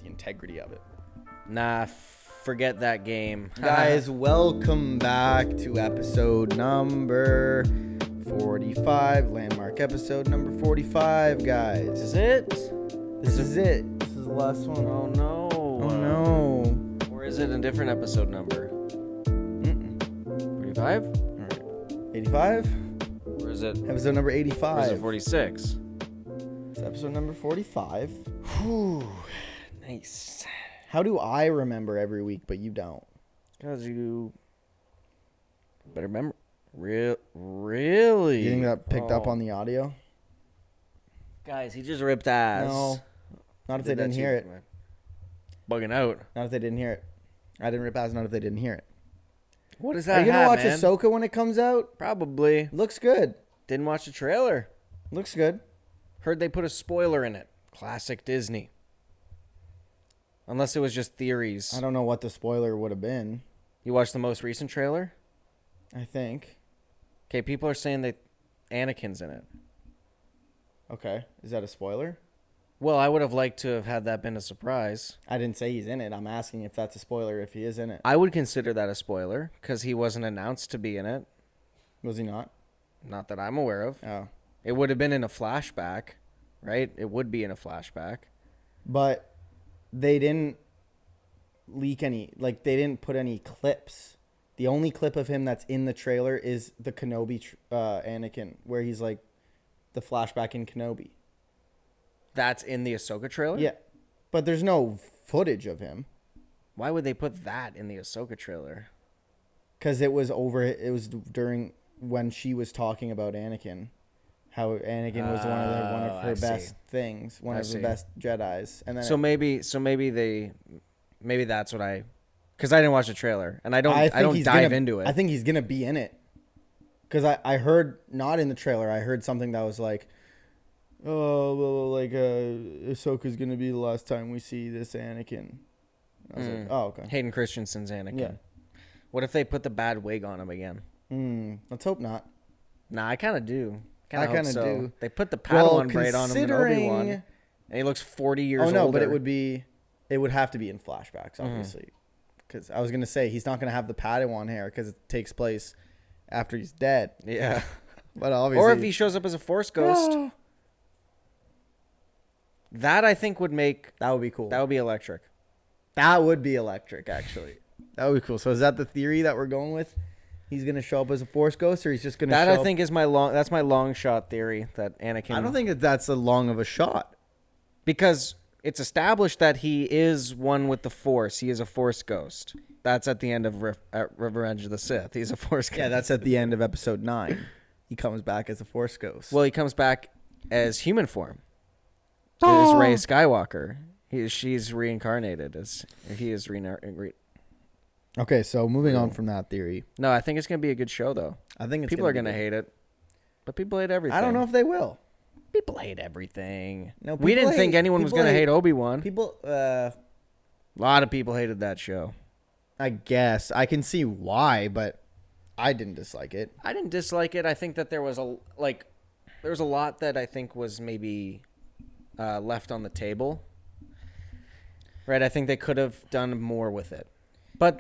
the integrity of it. Nah, forget that game. Guys, welcome back to episode number 45. Landmark episode number 45, guys. This is it? This is it. This is the last one. Oh, no. Oh, no. Or is it a different episode number? 45? 85? Or is it... Episode number Or is 85. it 46? It's episode number 45. Whew. Nice. How do I remember every week, but you don't? Because you... better remember... Really? You think that picked up on the audio? Guys, he just ripped ass. No. Not if they didn't hear it. Bugging out. Not if they didn't hear it. I didn't rip ass, not if they didn't hear it. What is that? Are you gonna watch man? Ahsoka when it comes out? Probably. Looks good. Didn't watch the trailer. Looks good. Heard they put a spoiler in it. Classic Disney. Unless it was just theories. I don't know what the spoiler would have been. You watched the most recent trailer? I think. Okay, people are saying that Anakin's in it. Okay. Is that a spoiler? Well, I would have liked to have had that been a surprise. I didn't say he's in it. I'm asking if that's a spoiler if he is in it. I would consider that a spoiler because he wasn't announced to be in it. Was he not? Not that I'm aware of. Oh. It would have been in a flashback, right? It would be in a flashback. But they didn't leak any, like they didn't put any clips. The only clip of him that's in the trailer is the Kenobi Anakin, where he's like the flashback in Kenobi. That's in the Ahsoka trailer? Yeah. But there's no footage of him. Why would they put that in the Ahsoka trailer? Because it was during when she was talking about Anakin. How Anakin was one of her best things, one of the best Jedis. And then maybe that's what because I didn't watch the trailer and I don't dive into it. I think he's gonna be in it. Because I heard, not in the trailer, I heard something that was like, oh, well, like, Ahsoka's going to be the last time we see this Anakin. I was like, oh, okay. Hayden Christensen's Anakin. Yeah. What if they put the bad wig on him again? Let's hope not. Nah, I kind of do. I kind of do. They put the Padawan braid on him in Obi-Wan, and he looks 40 years older. Oh, no, but it would have to be in flashbacks, obviously. Because I was going to say, he's not going to have the Padawan hair because it takes place after he's dead. Yeah. But obviously. Or if he shows up as a Force ghost. That I think would make... That would be cool. That would be electric. That would be electric, actually. That would be cool. So is that the theory that we're going with? He's going to show up as a Force ghost, or he's just going to show up... I think is that's my long shot theory that Anakin... I don't think that's a long of a shot. Because it's established that he is one with the Force. He is a Force ghost. That's at the end of Revenge of the Sith. He's a Force ghost. Yeah, that's at the end of episode 9. He comes back as a Force ghost. Well, he comes back as human form. As Rey Skywalker. She's reincarnated as he is Okay, so moving on from that theory. No, I think it's going to be a good show, though. I think people are going to hate it. But people hate everything. I don't know if they will. People hate everything. No, we didn't think anyone was going to hate Obi-Wan. A lot of people hated that show. I guess. I can see why, but I didn't dislike it. I didn't dislike it. I think that there was a lot that I think was maybe left on the table. Right? I think they could have done more with it. But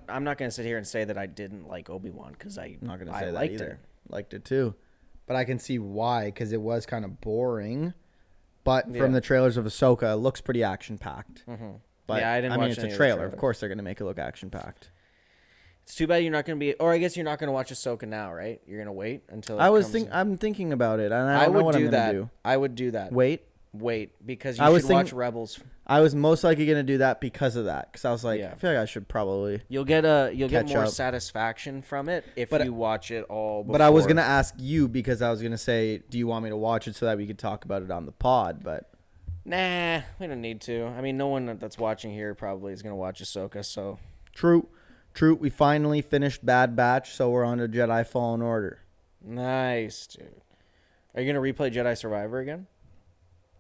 I'm not going to sit here and say that I didn't like Obi-Wan because I'm not going to say that either. Liked it too. But I can see why, because it was kind of boring. But from the trailers of Ahsoka, it looks pretty action-packed. Mm-hmm. But yeah, I didn't watch it's any a of the trailer. trailers. Of course they're going to make it look action-packed. It's too bad you're not going to be... Or I guess you're not going to watch Ahsoka now, right? You're going to wait until I'm thinking about it, and I don't know what I'm going to do. I would do that. Wait, because you should watch Rebels. I was most likely going to do that because of that. Because I was like, I feel like I should probably... You'll get more satisfaction from it if you watch it all before. But I was going to ask you because I was going to say, do you want me to watch it so that we could talk about it on the pod? But... Nah, we don't need to. I mean, no one that's watching here probably is going to watch Ahsoka, so... True. We finally finished Bad Batch, so we're on to Jedi Fallen Order. Nice, dude. Are you going to replay Jedi Survivor again?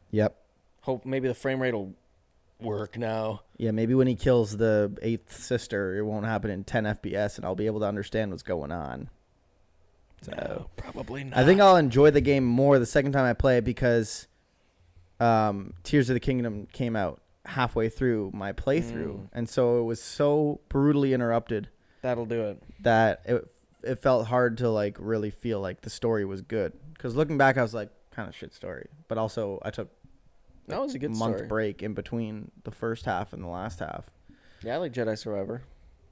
Yep. Hope maybe the frame rate will work now. Yeah, maybe when he kills the 8th sister, it won't happen in 10 FPS, and I'll be able to understand what's going on. So no, probably not. I think I'll enjoy the game more the second time I play it because Tears of the Kingdom came out, halfway through my playthrough, and so it was so brutally interrupted That'll do it. that it felt hard to like really feel like the story was good. Because looking back, I was like, kind of shit story. But also, I took That was a good month story. break in between the first half and the last half. Yeah, I like Jedi Survivor.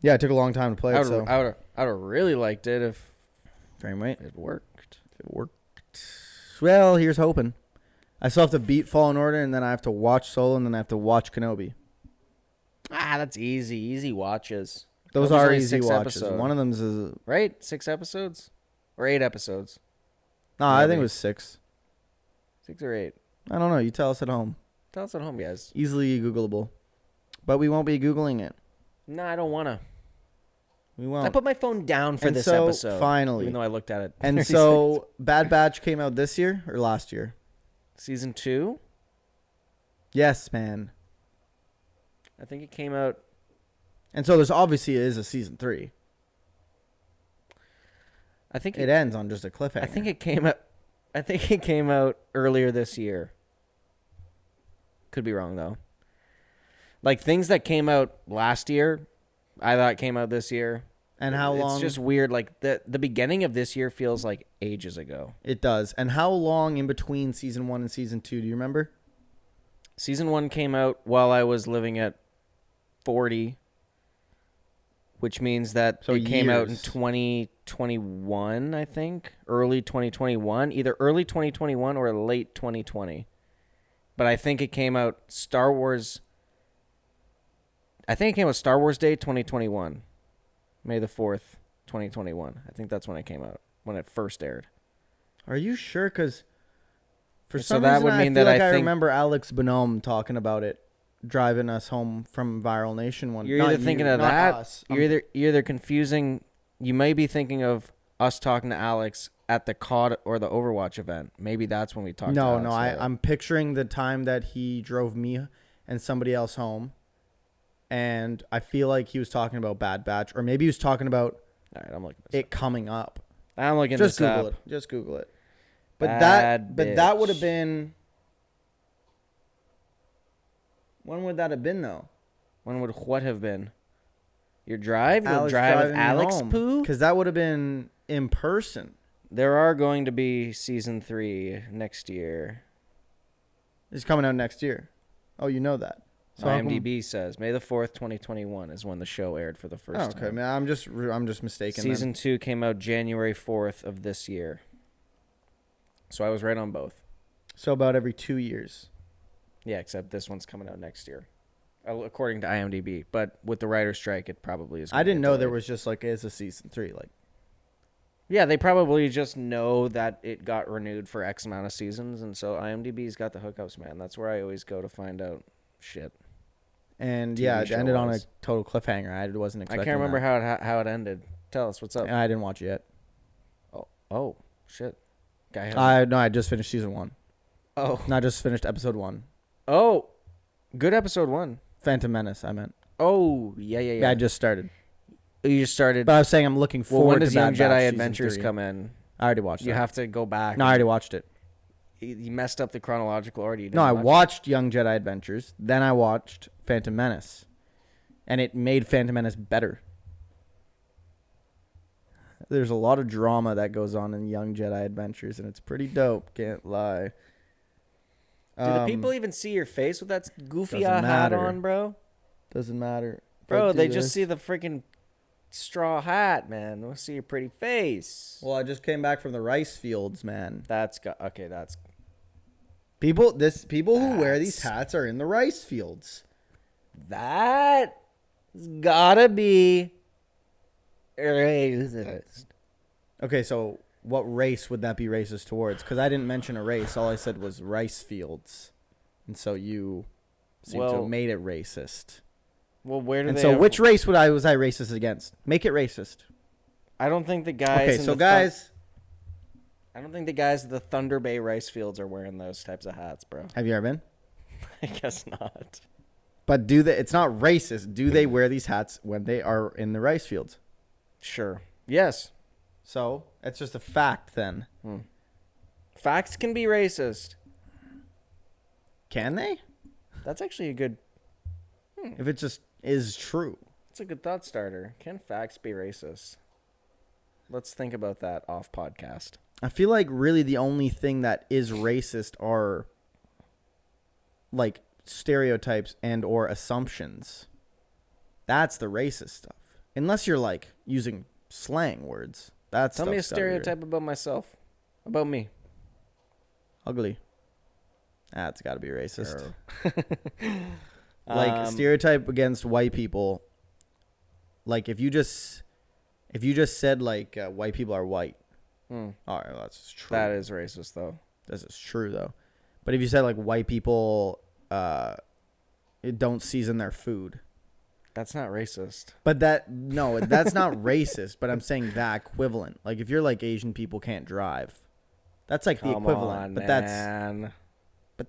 Yeah, it took a long time to play it. So I would have really liked it if frame rate. it worked. It worked. Well, here's hoping. I still have to beat Fallen Order, and then I have to watch Solo, and then I have to watch Kenobi. That's easy. Easy watches. Those Kenobi's are only easy 6 watches. episodes. One of them's is Right? 6 episodes? Or 8 episodes? no, I think Maybe. it was 6. 6 or 8? I don't know. You tell us at home. Tell us at home, guys. Easily Googleable, but we won't be Googling it. No, I don't want to. We won't. I put my phone down for And this so, episode. finally. Even though I looked at it. And 30 so, seconds. Bad Batch came out this year or last year? Season 2? Yes, man. I think it came out. And so there's obviously is a season 3. I think It ends on just a cliffhanger. I think it came out. I think it came out earlier this year. Could be wrong though. Like things that came out last year, I thought came out this year. And how long? It's just weird. Like the beginning of this year feels like ages ago. It does. And how long in between season 1 and season 2? Do you remember? Season 1 came out while I was living at 40, which means that So it came out in years. 2021, I think. Early 2021. Either early 2021 or late 2020. But I think it came out Star Wars Day 2021. May the 4th, 2021. I think that's when it came out, when it first aired. Are you sure? Because for So some that reason would mean I feel that like I I think- remember Alex Bonhomme talking about it, driving us home from Viral Nation one. You're not either you, thinking of not that. us. You're either confusing. You may be thinking of us talking to Alex at the COD or the Overwatch event. Maybe that's when we talked. No, to Alex no. about it. I'm picturing the time that he drove me and somebody else home, and I feel like he was talking about Bad Batch, or maybe he was talking about All right, I'm looking. This it coming up. up. I'm looking Just this Google up. it. Just Google it. But Bad that would have bitch. been. When would that have been though? When would what have been? Your drive? You'll Alex drive with driving me Alex home. Poo? Because that would have been in person. There are going to be season 3 next year. It's coming out next year. Oh, you know that. So how come- IMDb says May the 4th, 2021 is when the show aired for the first Oh, okay, time. man. I'm just mistaken. then. Season 2 came out January 4th of this year. So I was right on both. So about every 2 years. Yeah, except this one's coming out next year, according to IMDb. But with the writer's strike, it probably is. I didn't know there was just like as a season 3. Like, Yeah, they probably just know that it got renewed for X amount of seasons, and so IMDb's got the hookups, man. That's where I always go to find out shit. and TV yeah, it ended on a show-wise. total cliffhanger. I wasn't I expecting. can't remember that. how it ended. Tell us what's up. And I didn't watch it yet. Oh shit, guy. I just finished season 1. Oh Not just finished episode 1. oh, good episode 1. Phantom Menace. I meant. Oh yeah. Yeah, I just started. You just started. But I was saying I'm looking Well, forward when does to Young Bad Batch Jedi season Adventures 3. come in? I already watched. You that. have to go back. No, I already watched it. You messed up the chronological order. You No, I didn't watch watched Young Jedi Adventures. Then I watched Phantom Menace, and it made Phantom Menace better. There's a lot of drama that goes on in Young Jedi Adventures, and it's pretty dope. Can't lie. Do the people even see your face with that goofy doesn't hat matter. on, bro? Doesn't matter. If I Bro, do they just this- see the freaking straw hat, man. They don't see your pretty face. Well, I just came back from the rice fields, man. Okay. That's People who wear these hats are in the rice fields. that. Gotta be racist. Okay, so what race would that be racist towards? Because I didn't mention a race. All I said was rice fields. And so you seem to Well, have made it racist. Well, where do And they? so have- which race was I racist against? Make it racist. I don't think the guys. Okay, in so the guys, I don't think the guys at the Thunder Bay rice fields are wearing those types of hats, bro. have you ever been? I guess not. But do they? It's not racist. Do they wear these hats when they are in the rice fields? Sure. Yes. So it's just a fact then. Facts can be racist. Can they? That's actually a good. If it just is true. It's a good thought starter. Can facts be racist? Let's think about that off podcast. I feel like really the only thing that is racist are like stereotypes and or assumptions. That's the racist stuff. Unless you're like using slang words. That's Tell me a stereotype about myself. About me. Ugly. That's got to be racist. Sure. Like stereotype against white people. Like if you just said like white people are white. All right, well, that's true. That is racist though. This is true though. But if you said like white people don't season their food. That's not racist. But that's not racist, but I'm saying that equivalent. Like if you're like Asian people can't drive. That's like the equivalent. But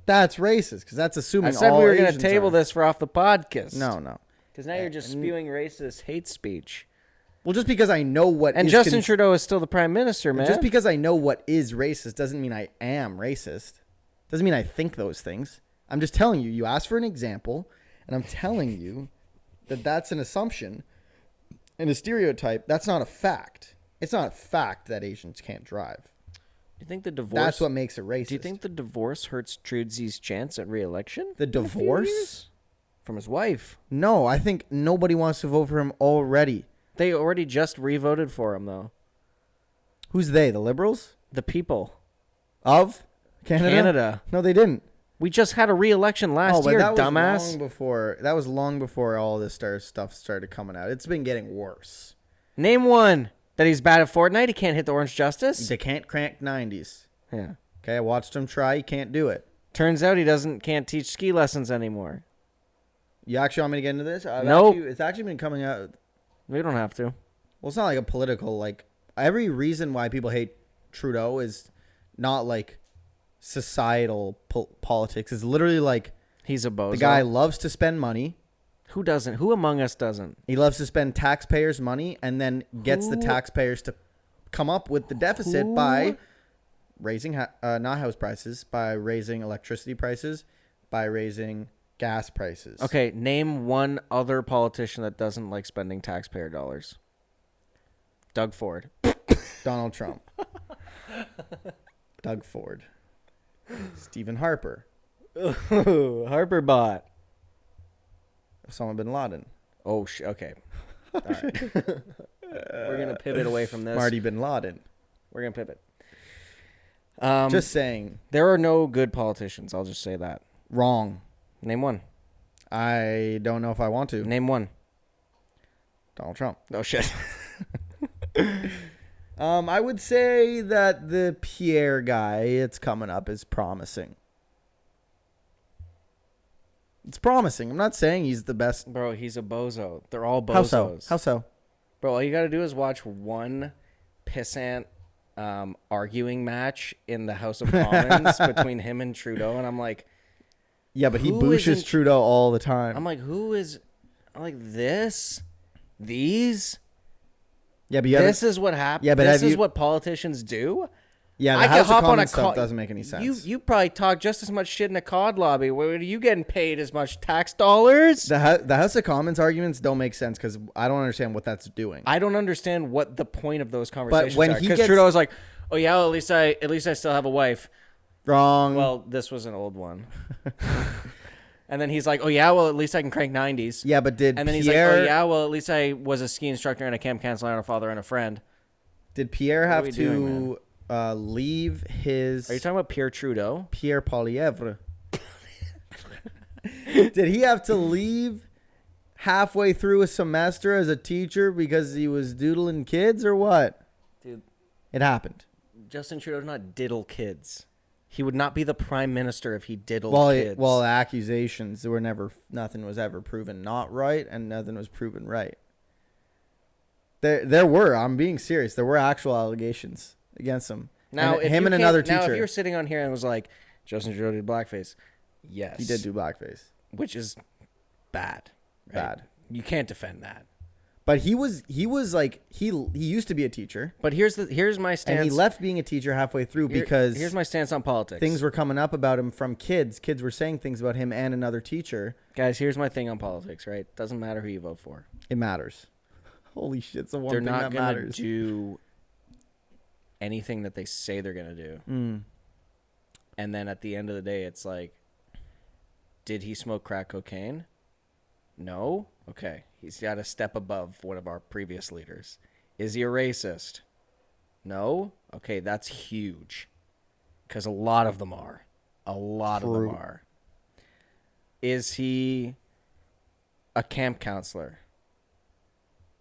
that's racist because that's assuming I said all we were going to Asians table are. this for off the podcast. No. Because now you're just spewing racist hate speech. Well, just because I know what And is Justin Trudeau is still the prime minister, man. just because I know what is racist doesn't mean I am racist. Doesn't mean I think those things. I'm just telling you. You asked for an example, and I'm telling you that that's an assumption and a stereotype. That's not a fact. It's not a fact that Asians can't drive. Do you think the divorce... That's what makes it racist. Do you think the divorce hurts Trudes's chance at re-election? The divorce? From his wife. No, I think nobody wants to vote for him already. They already just re-voted for him, though. Who's they? The Liberals? The people. Of Canada? Canada. No, they didn't. We just had a re-election last year, that dumbass. That was long before all this stuff started coming out. It's been getting worse. Name one that he's bad at Fortnite. He can't hit the Orange Justice. They can't crank 90s. Yeah. Okay, I watched him try. He can't do it. Turns out he can't teach ski lessons anymore. You actually want me to get into this? Nope. It's actually been coming out. We don't have to. Well, it's not like a political, like, every reason why people hate Trudeau is not like societal politics. It's literally like He's a bozo. the guy loves to spend money. Who doesn't? Who among us doesn't? He loves to spend taxpayers' money and then gets the taxpayers to come up with the deficit by raising, not house prices, by raising electricity prices, by raising gas prices. Okay, name one other politician that doesn't like spending taxpayer dollars. Doug Ford. Donald Trump. Doug Ford. Stephen Harper. Harper bot. Osama bin Laden. Oh, okay. All right. We're going to pivot away from this. Marty bin Laden. We're going to pivot. Just saying. There are no good politicians. I'll just say that. Wrong. Name one. I don't know if I want to. Name one. Donald Trump. Oh, shit. I would say that the Pierre guy, it's coming up, is promising. It's promising. I'm not saying he's the best. Bro, he's a bozo. They're all bozos. How so? How so? Bro, all you got to do is watch one pissant arguing match in the House of Commons between him and Trudeau, and I'm like... Yeah, but he bushes Trudeau all the time. I'm like, who is... I'm like, this? These? Yeah, but this is what happens. Yeah, but this is what politicians do. Yeah, I the House can hop of on a Commons stuff doesn't make any sense. You probably talk just as much shit in a COD lobby. Where are you getting paid as much tax dollars? The House of Commons arguments don't make sense because I don't understand what that's doing. I don't understand what the point of those conversations when are. he Because gets- Trudeau's like, oh yeah, well, at least I still have a wife. Wrong. Well, this was an old one. And then he's like, oh yeah, well at least I can crank 90s. Yeah, but And then he's like, oh yeah, well at least I was a ski instructor and a camp counselor and a father and a friend. Did Pierre What are have we to doing, leave his... Are you talking about Pierre Trudeau? Pierre Poilievre. Did he have to leave halfway through a semester as a teacher because he was doodling kids or what? Dude, it happened. Justin Trudeau's not diddle kids. He would not be the prime minister if he diddled kids. Well, accusations were nothing was ever proven not right, and nothing was proven right. There were. I'm being serious. There were actual allegations against him. Now, and him and another teacher. Now, if you're sitting on here and was like, Justin Trudeau did blackface, yes, he did do blackface, which is bad. Right? Bad. You can't defend that. But he was like he used to be a teacher, But here's my stance. and he left being a teacher halfway through because here's my stance on politics. things were coming up about him from kids. Kids were saying things about him and another teacher. Guys, here's my thing on politics, right? Doesn't matter who you vote for. It matters. Holy shit, it's the one They're thing not that gonna matters. do anything that they say they're gonna do. And then at the end of the day, it's like, did he smoke crack cocaine? No? Okay. He's got a step above one of our previous leaders. Is he a racist? No? Okay, that's huge. Because a lot of them are. A lot of them are. Is he a camp counselor?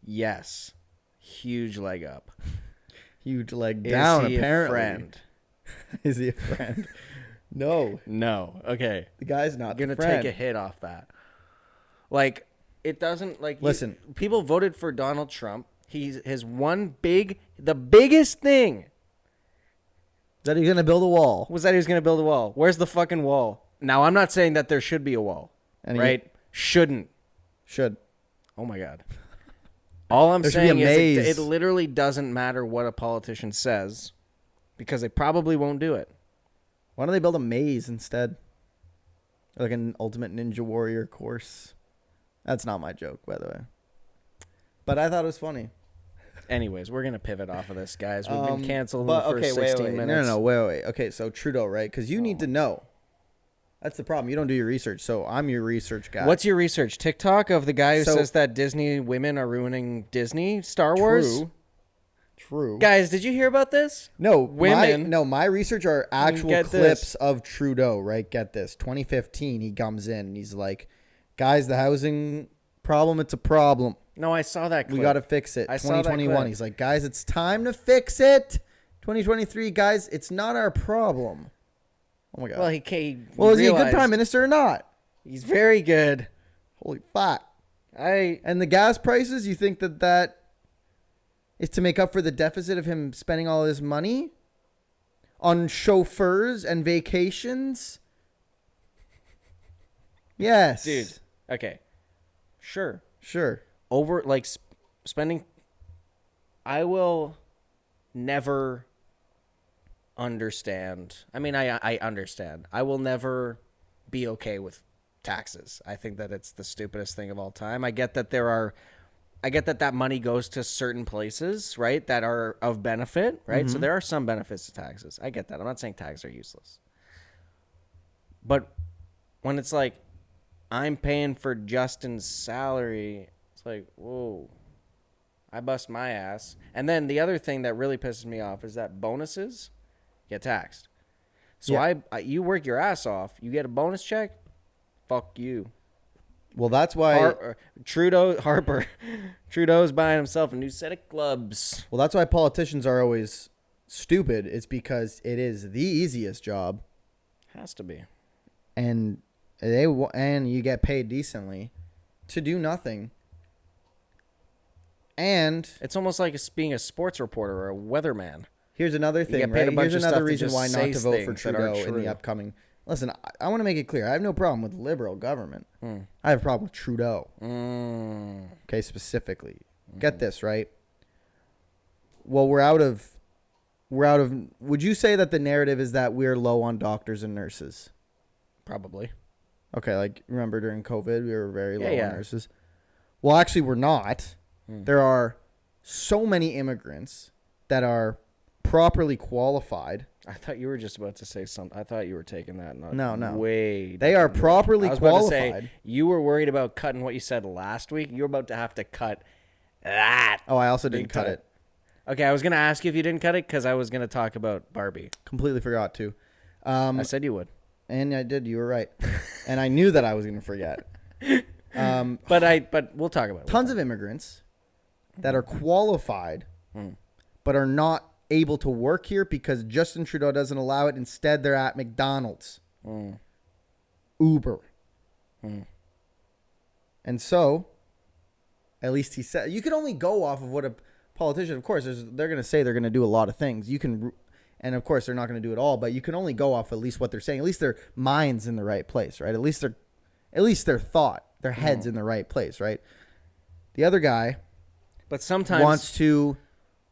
Yes. Huge leg up. Huge leg down, Is he apparently. a friend? Is he a friend? No. No. Okay. The guy's not You're the gonna friend. take a hit off that. Like, it doesn't like. Listen. People voted for Donald Trump. The biggest thing Is that he's going to build a wall. was that he was gonna build a wall. Where's the fucking wall? Now, I'm not saying that there should be a wall, And right? Shouldn't. Should. Oh my god. All I'm There should be a saying is maze. it literally doesn't matter what a politician says, because they probably won't do it. Why don't they build a maze instead? Like an Ultimate Ninja Warrior course. That's not my joke, by the way. But I thought it was funny. Anyways, we're gonna pivot off of this, guys. We've been canceled But, for 16 wait. minutes. No, wait. Okay, so Trudeau, right? Because you need to know. That's the problem. You don't do your research, so I'm your research guy. What's your research? TikTok of the guy who So- says that Disney women are ruining Disney, Star Wars? True. Guys, did you hear about this? No, Women- my research are actual Get clips this. of Trudeau, right? Get this. 2015, he comes in and he's like, guys, the housing problem, it's a problem. No, I saw that clip. We got to fix it. I saw that 2021, clip. he's like, guys, it's time to fix it. 2023, guys, it's not our problem. Oh my God. Well, is he a good prime minister or not? He's very good. Holy fuck. I And the gas prices, you think that is to make up for the deficit of him spending all his money on chauffeurs and vacations? Yes. dude. Okay. Sure. Sure. Over like spending I will never understand. I mean, I understand. I will never be okay with taxes. I think that it's the stupidest thing of all time. I get that that money goes to certain places, right, that are of benefit, right? So there are some benefits to taxes. I get that. I'm not saying taxes are useless. But when it's like, I'm paying for Justin's salary, it's like, whoa, I bust my ass. And then the other thing that really pisses me off is that bonuses get taxed. So Yeah. you work your ass off, you get a bonus check, fuck you. Well, that's why Trudeau's buying himself a new set of clubs. Well, that's why politicians are always stupid. It's because it is the easiest job, Has to be. and you get paid decently to do nothing. And It's almost like being a sports reporter or a weatherman. here's another get thing, paid a right? bunch Here's of another stuff to reason just why not say to vote for things that aren't Trudeau in the true. upcoming. Listen, I want to make it clear. I have no problem with liberal government. I have a problem with Trudeau. Okay, specifically. Get this, right? Well, we're out of. Would you say that the narrative is that we're low on doctors and nurses? Probably. Okay, like remember during COVID, we were very low Yeah. on nurses. Well, actually, we're not. There are so many immigrants that are properly qualified. I thought you were just about to say something. I thought you were taking that. No. Way. They are different. properly I was about to say, qualified. you were worried about cutting what you said last week. You're about to have to cut that. Oh, I also didn't Big cut time. it. Okay, I was going to ask you if you didn't cut it because I was going to talk about Barbie. Completely forgot to. I said you would. And I did. You were right. And I knew that I was going to forget. But we'll talk about it. Tons of immigrants that are qualified, but are not able to work here because Justin Trudeau doesn't allow it. Instead, they're at McDonald's, Uber. And so, at least he said, you can only go off of what a politician, of course, they're going to say they're going to do a lot of things. You can, and of course, they're not going to do it all, but you can only go off at least what they're saying. At least their mind's in the right place, right? At least their thought, their head's in the right place, right? The other guy But sometimes wants to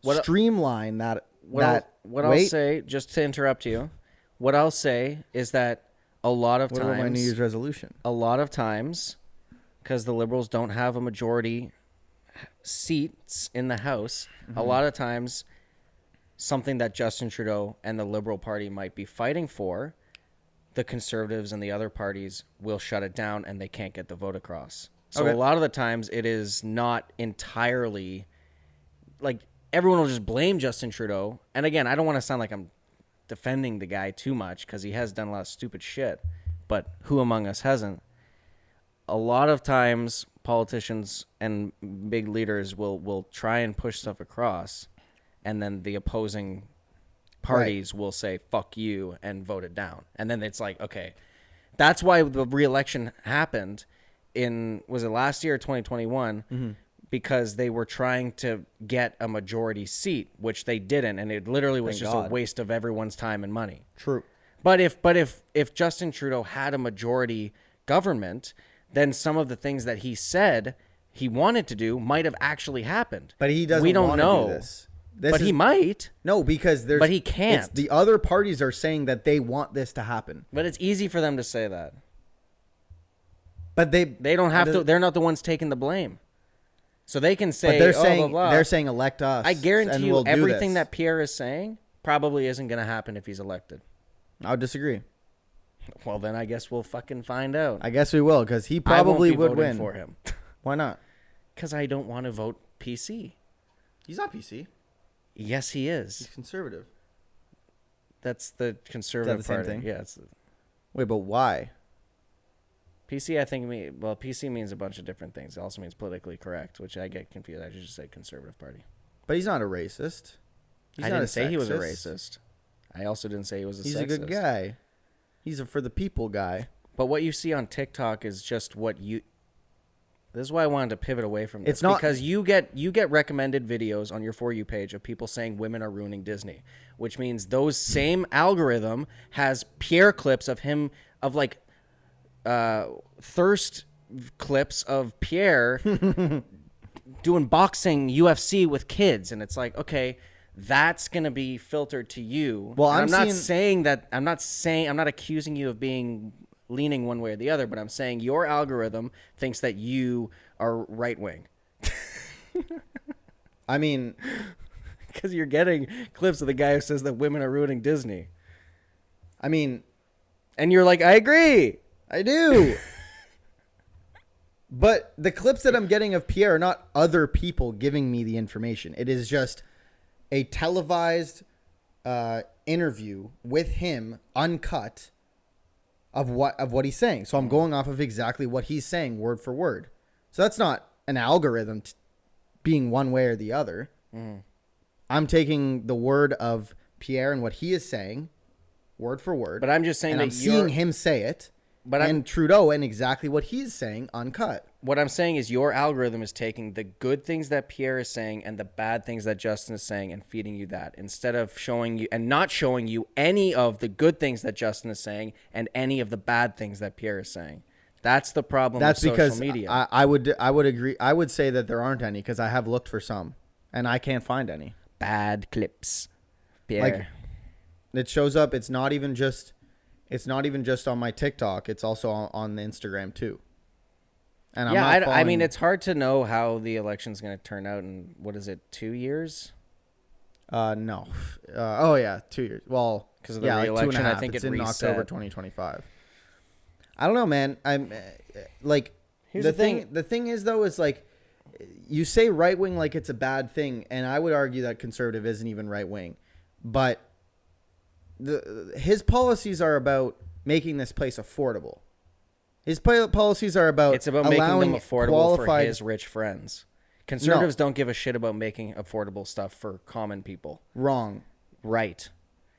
What- streamline that. what I'll say, just to interrupt you, what I'll say is that a lot of What about my New times, Year's resolution? because the Liberals don't have a majority seats in the House, a lot of times something that Justin Trudeau and the Liberal Party might be fighting for, the Conservatives and the other parties will shut it down and they can't get the vote across. So Okay. a lot of the times it is not entirely like everyone will just blame Justin Trudeau. And again, I don't want to sound like I'm defending the guy too much because he has done a lot of stupid shit, but who among us hasn't? A lot of times politicians and big leaders will try and push stuff across, and then the opposing parties will say fuck you and vote it down. And then it's like, okay, that's why the re-election happened in, was it last year or 2021? Because they were trying to get a majority seat, which they didn't, and it literally was just a waste of everyone's time and money. True. But if Justin Trudeau had a majority government, then some of the things that he said he wanted to do might have actually happened. But he doesn't. We don't want know. to do this. But he might. No, because there's. But he can't. It's, the other parties are saying that they want this to happen. But it's easy for them to say that. But they don't have to. They're not the ones taking the blame. So they can say, but they're oh, saying blah, blah. they're saying elect us. I guarantee and you, we'll do everything this. that Pierre is saying probably isn't going to happen if he's elected. I would disagree. Well, then I guess we'll fucking find out. I guess we will, because he probably would win for him. Why not? Because I don't want to vote PC. He's not PC. Yes, he is. He's conservative. That's the conservative Is that the same party. thing? Yeah, it's Wait, but why? PC. I think PC means a bunch of different things. It also means politically correct, which I get confused. I should just say conservative party. But he's not a racist. I didn't say he was a racist. I also didn't say he was a He's sexist. a good guy. He's a for the people guy. But what you see on TikTok is just what you. This is why I wanted to pivot away from this. It's not because you get recommended videos on your For You page of people saying women are ruining Disney, which means those same algorithm has Pierre clips of him of like thirst clips of Pierre doing boxing UFC with kids, and it's like, okay, that's gonna be filtered to you. Well, I'm not saying that. I'm not accusing you of being leaning one way or the other, but I'm saying your algorithm thinks that you are right wing. I mean, because you're getting clips of the guy who says that women are ruining Disney. I mean, and you're like, I agree. I do. But the clips that I'm getting of Pierre are not other people giving me the information. It is just a televised interview with him, uncut, of what he's saying. So I'm going off of exactly what he's saying, word for word. So that's not an algorithm being one way or the other. I'm taking the word of Pierre and what he is saying, word for word. But I'm just saying and that I'm seeing him say it. And Trudeau and exactly what he's saying uncut. What I'm saying is your algorithm is taking the good things that Pierre is saying and the bad things that Justin is saying and feeding you that, instead of showing you and not showing you any of the good things that Justin is saying and any of the bad things that Pierre is saying. That's the problem with social media. I would agree. I would say that there aren't any, because I have looked for some and I can't find any. Bad clips. Pierre. Like, it shows up. It's not even just on my TikTok. It's also on the Instagram too. And I mean, it's hard to know how the election's going to turn out in, what is it, 2 years? No. 2 years. Well, because of the re-election, I think it's it in reset. October 2025. I don't know, man. I'm like, Here's the thing. The thing is, though, is like, you say right wing like it's a bad thing, and I would argue that conservative isn't even right wing, but his policies are about making this place affordable. His policies are about making them affordable for his rich friends. Conservatives don't give a shit about making affordable stuff for common people. Wrong. Right.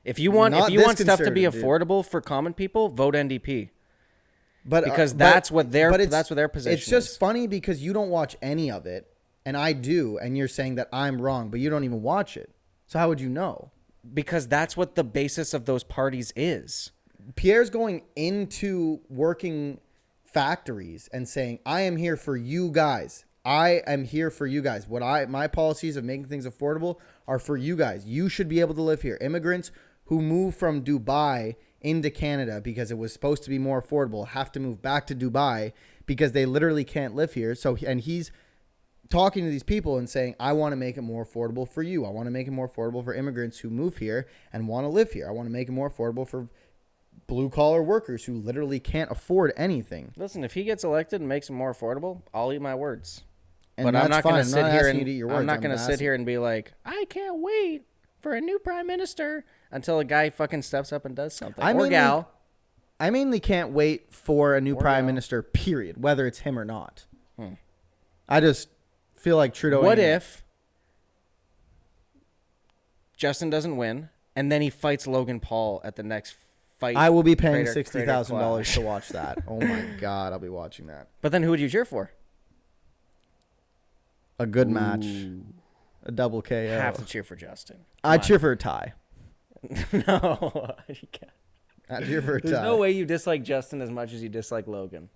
If you want stuff to be affordable for common people, vote NDP. But because that's what their position is. It's just funny because you don't watch any of it, and I do, and you're saying that I'm wrong, but you don't even watch it. So how would you know? Because that's what the basis of those parties is. Pierre's going into working factories and saying, I am here for you guys. I am here for you guys. My policies of making things affordable are for you guys. You should be able to live here. Immigrants who move from Dubai into Canada because it was supposed to be more affordable have to move back to Dubai because they literally can't live here. And he's talking to these people and saying, I want to make it more affordable for you. I want to make it more affordable for immigrants who move here and want to live here. I want to make it more affordable for blue collar workers who literally can't afford anything. Listen, if he gets elected and makes it more affordable, I'll eat my words. And but I'm not going to sit here and I'm not going to sit here and be like, I can't wait for a new prime minister until a guy fucking steps up and does something. I mainly can't wait for a new prime minister, period, whether it's him or not. I just feel like Trudeau. What if Justin doesn't win and then he fights Logan Paul at the next fight? I will be paying $60,000 to watch that. Oh my God, I'll be watching that. But then who would you cheer for? A good match. A double KO. I have to cheer for Justin. I'd cheer for a tie. No. You can't. I'd cheer for a tie. There's no way you dislike Justin as much as you dislike Logan.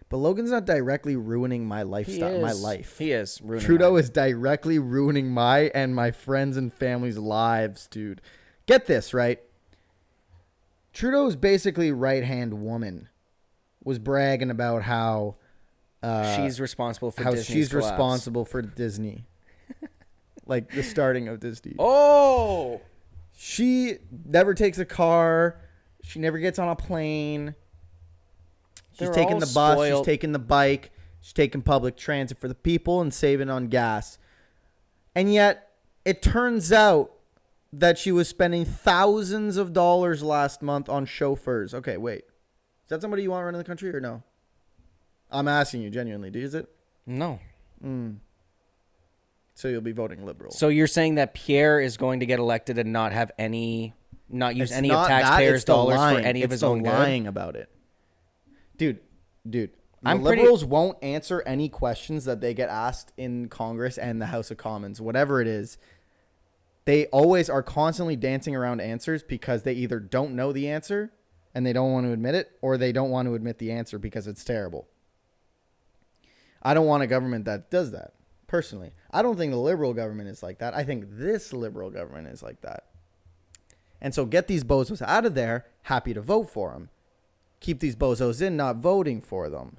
But Logan's not directly ruining my lifestyle, my life. He is ruining Trudeau is directly ruining my and my friends and family's lives, dude. Get this, right? Trudeau's basically right-hand woman was bragging about how she's responsible for Disney's she's collapse. responsible for Disney. Like the starting of Disney. Oh! She never takes a car. She never gets on a plane. She's taking the bus. She's taking the bike. She's taking public transit for the people and saving on gas. And yet, it turns out that she was spending thousands of dollars last month on chauffeurs. Okay, wait. Is that somebody you want running the country or no? I'm asking you genuinely. Is it? No. So you'll be voting Liberal. So you're saying that Pierre is going to get elected and not have not use any of taxpayers' dollars for any of his own good? It's lying about it. Dude. Liberals won't answer any questions that they get asked in Congress and the House of Commons, whatever it is. They always are constantly dancing around answers because they either don't know the answer and they don't want to admit it, or they don't want to admit the answer because it's terrible. I don't want a government that does that, personally. I don't think the Liberal government is like that. I think this Liberal government is like that. And so get these bozos out of there, happy to vote for them. Keep these bozos in, not voting for them.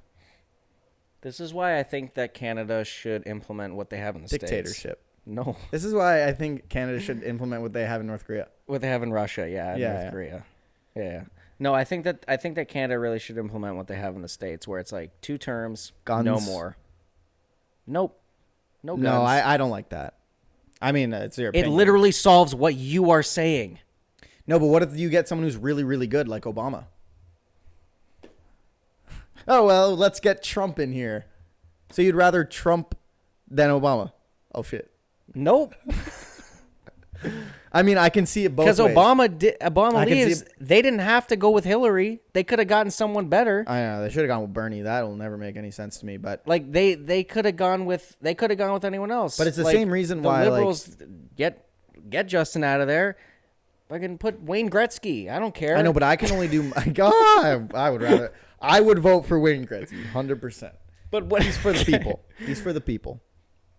This is why I think that Canada should implement what they have in the Dictatorship. States. No. This is why I think Canada should implement what they have in North Korea. What they have in Russia, North Korea. Yeah. No, I think that Canada really should implement what they have in the States, where it's like 2 terms, guns. No more. Nope. No guns. No, I don't like that. I mean, it's your opinion. It literally solves what you are saying. No, but what if you get someone who's really, really good, like Obama? Oh, well, let's get Trump in here. So you'd rather Trump than Obama? Oh, shit. Nope. I mean, I can see it both ways. Because Obama leaves. They didn't have to go with Hillary. They could have gotten someone better. I know. They should have gone with Bernie. That'll never make any sense to me. But like they could have gone with anyone else. But it's the same reason why the Liberals get Justin out of there. I can put Wayne Gretzky. I don't care. I know, but I can only do. God, I would rather. I would vote for Wayne Gretzky, 100%. But what? He's for the people. He's for the people.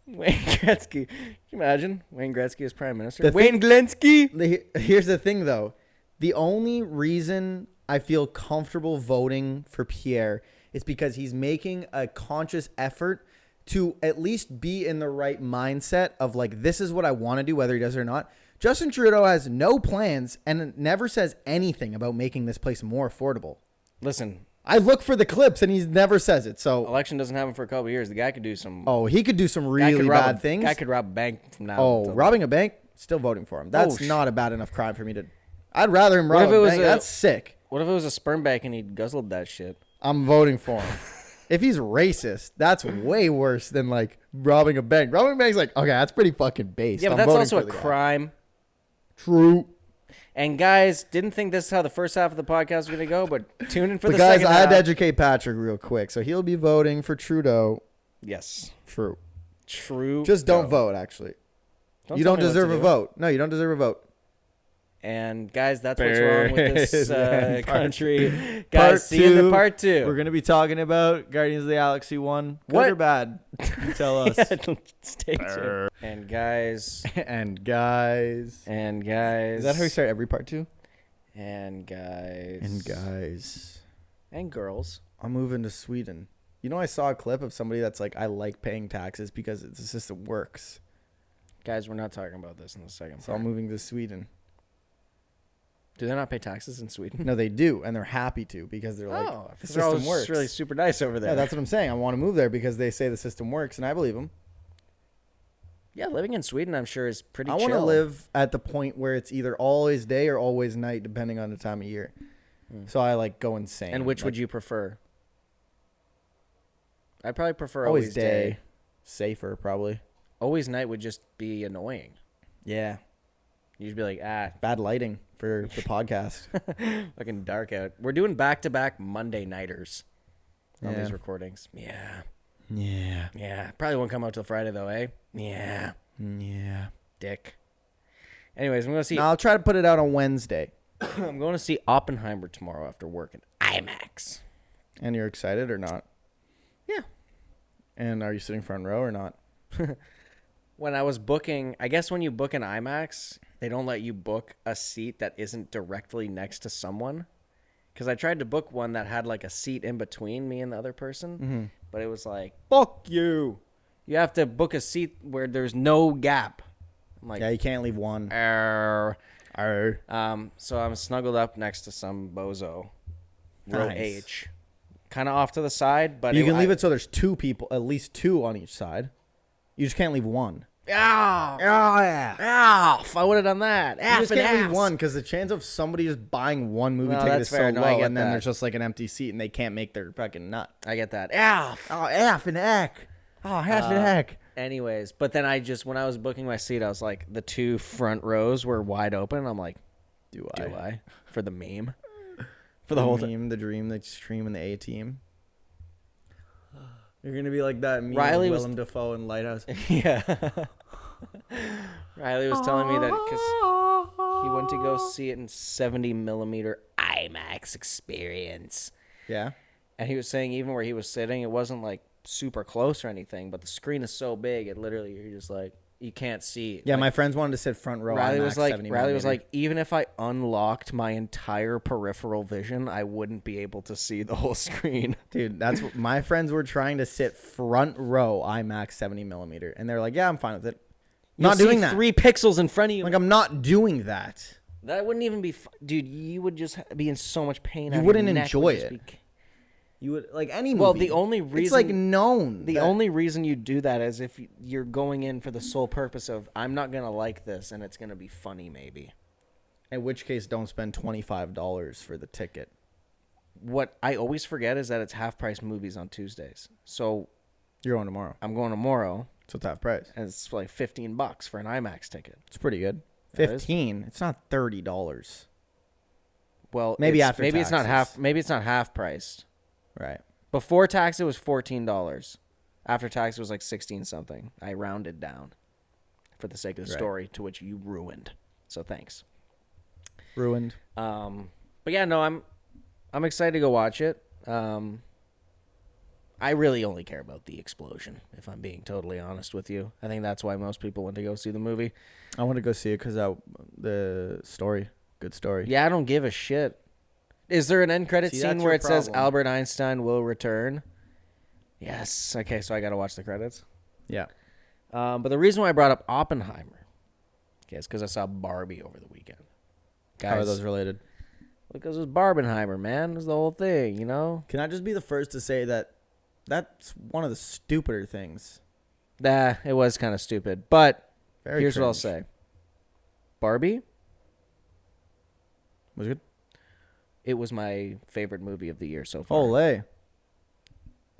Wayne Gretzky. Can you imagine Wayne Gretzky as prime minister? Wayne Gretzky. Here's the thing, though. The only reason I feel comfortable voting for Pierre is because he's making a conscious effort to at least be in the right mindset of like, this is what I want to do, whether he does it or not. Justin Trudeau has no plans and never says anything about making this place more affordable. Listen. I look for the clips and he never says it. So election doesn't happen for a couple of years. The guy could do some. Oh, he could do some really bad things. Guy could rob a bank from now. Oh, robbing a bank? Still voting for him. That's not a bad enough crime for me to. I'd rather him rob a bank. That's sick. What if it was a sperm bank and he guzzled that shit? I'm voting for him. If he's racist, that's way worse than like robbing a bank. Robbing a bank's like, okay, that's pretty fucking base. Yeah, but that's also a crime. True. And guys, didn't think this is how the first half of the podcast was going to go, but tune in for the guys, second half. I had to educate Patrick real quick. So he'll be voting for Trudeau. Yes. True. True. Just don't vote, actually. You don't deserve a vote. No, you don't deserve a vote. And guys, that's what's wrong with this country. Part Guys, see you in the two. part 2. We're gonna be talking about Guardians of the Galaxy 1. Good What? or bad? You tell us. Stay tuned. And guys. And guys. And guys. Is that how we start every part 2? And guys. And guys. And girls. I'm moving to Sweden. You know, I saw a clip of somebody that's like, I like paying taxes because the system works. Guys, we're not talking about this in the second So part. I'm moving to Sweden. Do they not pay taxes in Sweden? No, they do, and they're happy to because they're like, the they're all system works. really super nice over there. Yeah, that's what I'm saying. I want to move there because they say the system works, and I believe them. Yeah, living in Sweden, I'm sure, is pretty I chill. want to live at the point where it's either always day or always night, depending on the time of year. So I like go insane. And which like, would you prefer? I'd probably prefer always always day. Safer, probably. Always night would just be annoying. Yeah. You'd be like, Bad lighting for the podcast. fucking dark out. We're doing back-to-back Monday nighters on Yeah. these recordings. Yeah. Yeah. Yeah. Probably won't come out till Friday, though, eh? Yeah. Yeah. Dick. Anyways, I'm going to see... No, I'll try to put it out on Wednesday. I'm going to see Oppenheimer tomorrow after work in IMAX. And you're excited or not? Yeah. And are you sitting front row or not? When I was booking... I guess when you book an IMAX, they don't let you book a seat that isn't directly next to someone. Because I tried to book one that had like a seat in between me and the other person. But it was like, fuck you. You have to book a seat where there's no gap. I'm like, Yeah, you can't leave one. "Arr." Arr. So I'm snuggled up next to some bozo. Row Nice. H. Kind of off to the side, but You can leave it so there's 2 people, at least 2 on each side. You just can't leave one. Ah, yeah. if I would have done that. You just can't leave one because the chance of somebody just buying one movie No, ticket that's is so fair. No, I low, get and then that. there's just like an empty seat and they can't make their fucking nut. I get that. Oh, F and heck. Oh, half and heck. Anyways, but then when I was booking my seat, I was like, the 2 front rows were wide open. I'm like, Do I? For the meme? For the the whole meme, the dream, the stream, and the A-team. You're gonna be like that meme Riley of was- Willem Dafoe in Lighthouse. Yeah. Riley was telling me that because he went to go see it in 70 millimeter IMAX experience. Yeah. And he was saying even where he was sitting, it wasn't like super close or anything, but the screen is so big, it literally, you're just like, you can't see. Yeah, like, my friends wanted to sit front row. Riley IMAX was like, 70 Riley was millimeter. like, even if I unlocked my entire peripheral vision, I wouldn't be able to see the whole screen. Dude, that's what my friends were trying to sit front row IMAX 70 millimeter, and they're like, "Yeah, I'm fine with it." Not You'll doing see that. 3 pixels in front of you. Like, I'm not doing that. That wouldn't even be, dude. You would just be in so much pain. You out of wouldn't your neck enjoy would just it. be- You would like any movie. Well, the only reason it's like known. the that- only reason you do that is if you're going in for the sole purpose of I'm not gonna like this and it's gonna be funny, maybe. in which case, don't spend $25 for the ticket. What I always forget is that it's half price movies on Tuesdays. So You're going tomorrow, I'm going tomorrow, so it's half price. and it's like $15 for an IMAX ticket. It's pretty good. It is. 15. It's not $30. Well, Maybe it's, after maybe it's not taxes. half. Maybe it's not half priced. Right. Before tax, it was $14. After tax, it was like 16 something. I rounded down for the sake of the Right. story, to which you ruined. So thanks. Ruined. But yeah, no, I'm excited to go watch it. I really only care about the explosion, if I'm being totally honest with you. I think that's why most people went to go see the movie. I want to go see it because the story. Good story. Yeah, I don't give a shit. Is there an end credit See, scene that's where your it says problem. Albert Einstein will return? Yes. Okay, so I got to watch the credits. Yeah. But the reason why I brought up Oppenheimer, okay, is because I saw Barbie over the weekend. Guys, How are those related? because it was Barbenheimer, man. It was the whole thing, you know? Can I just be the first to say that that's one of the stupider things? Nah, it was kind of stupid. But Very here's what I'll cringe. say. Barbie, Was it good? it was my favorite movie of the year so far. Olay.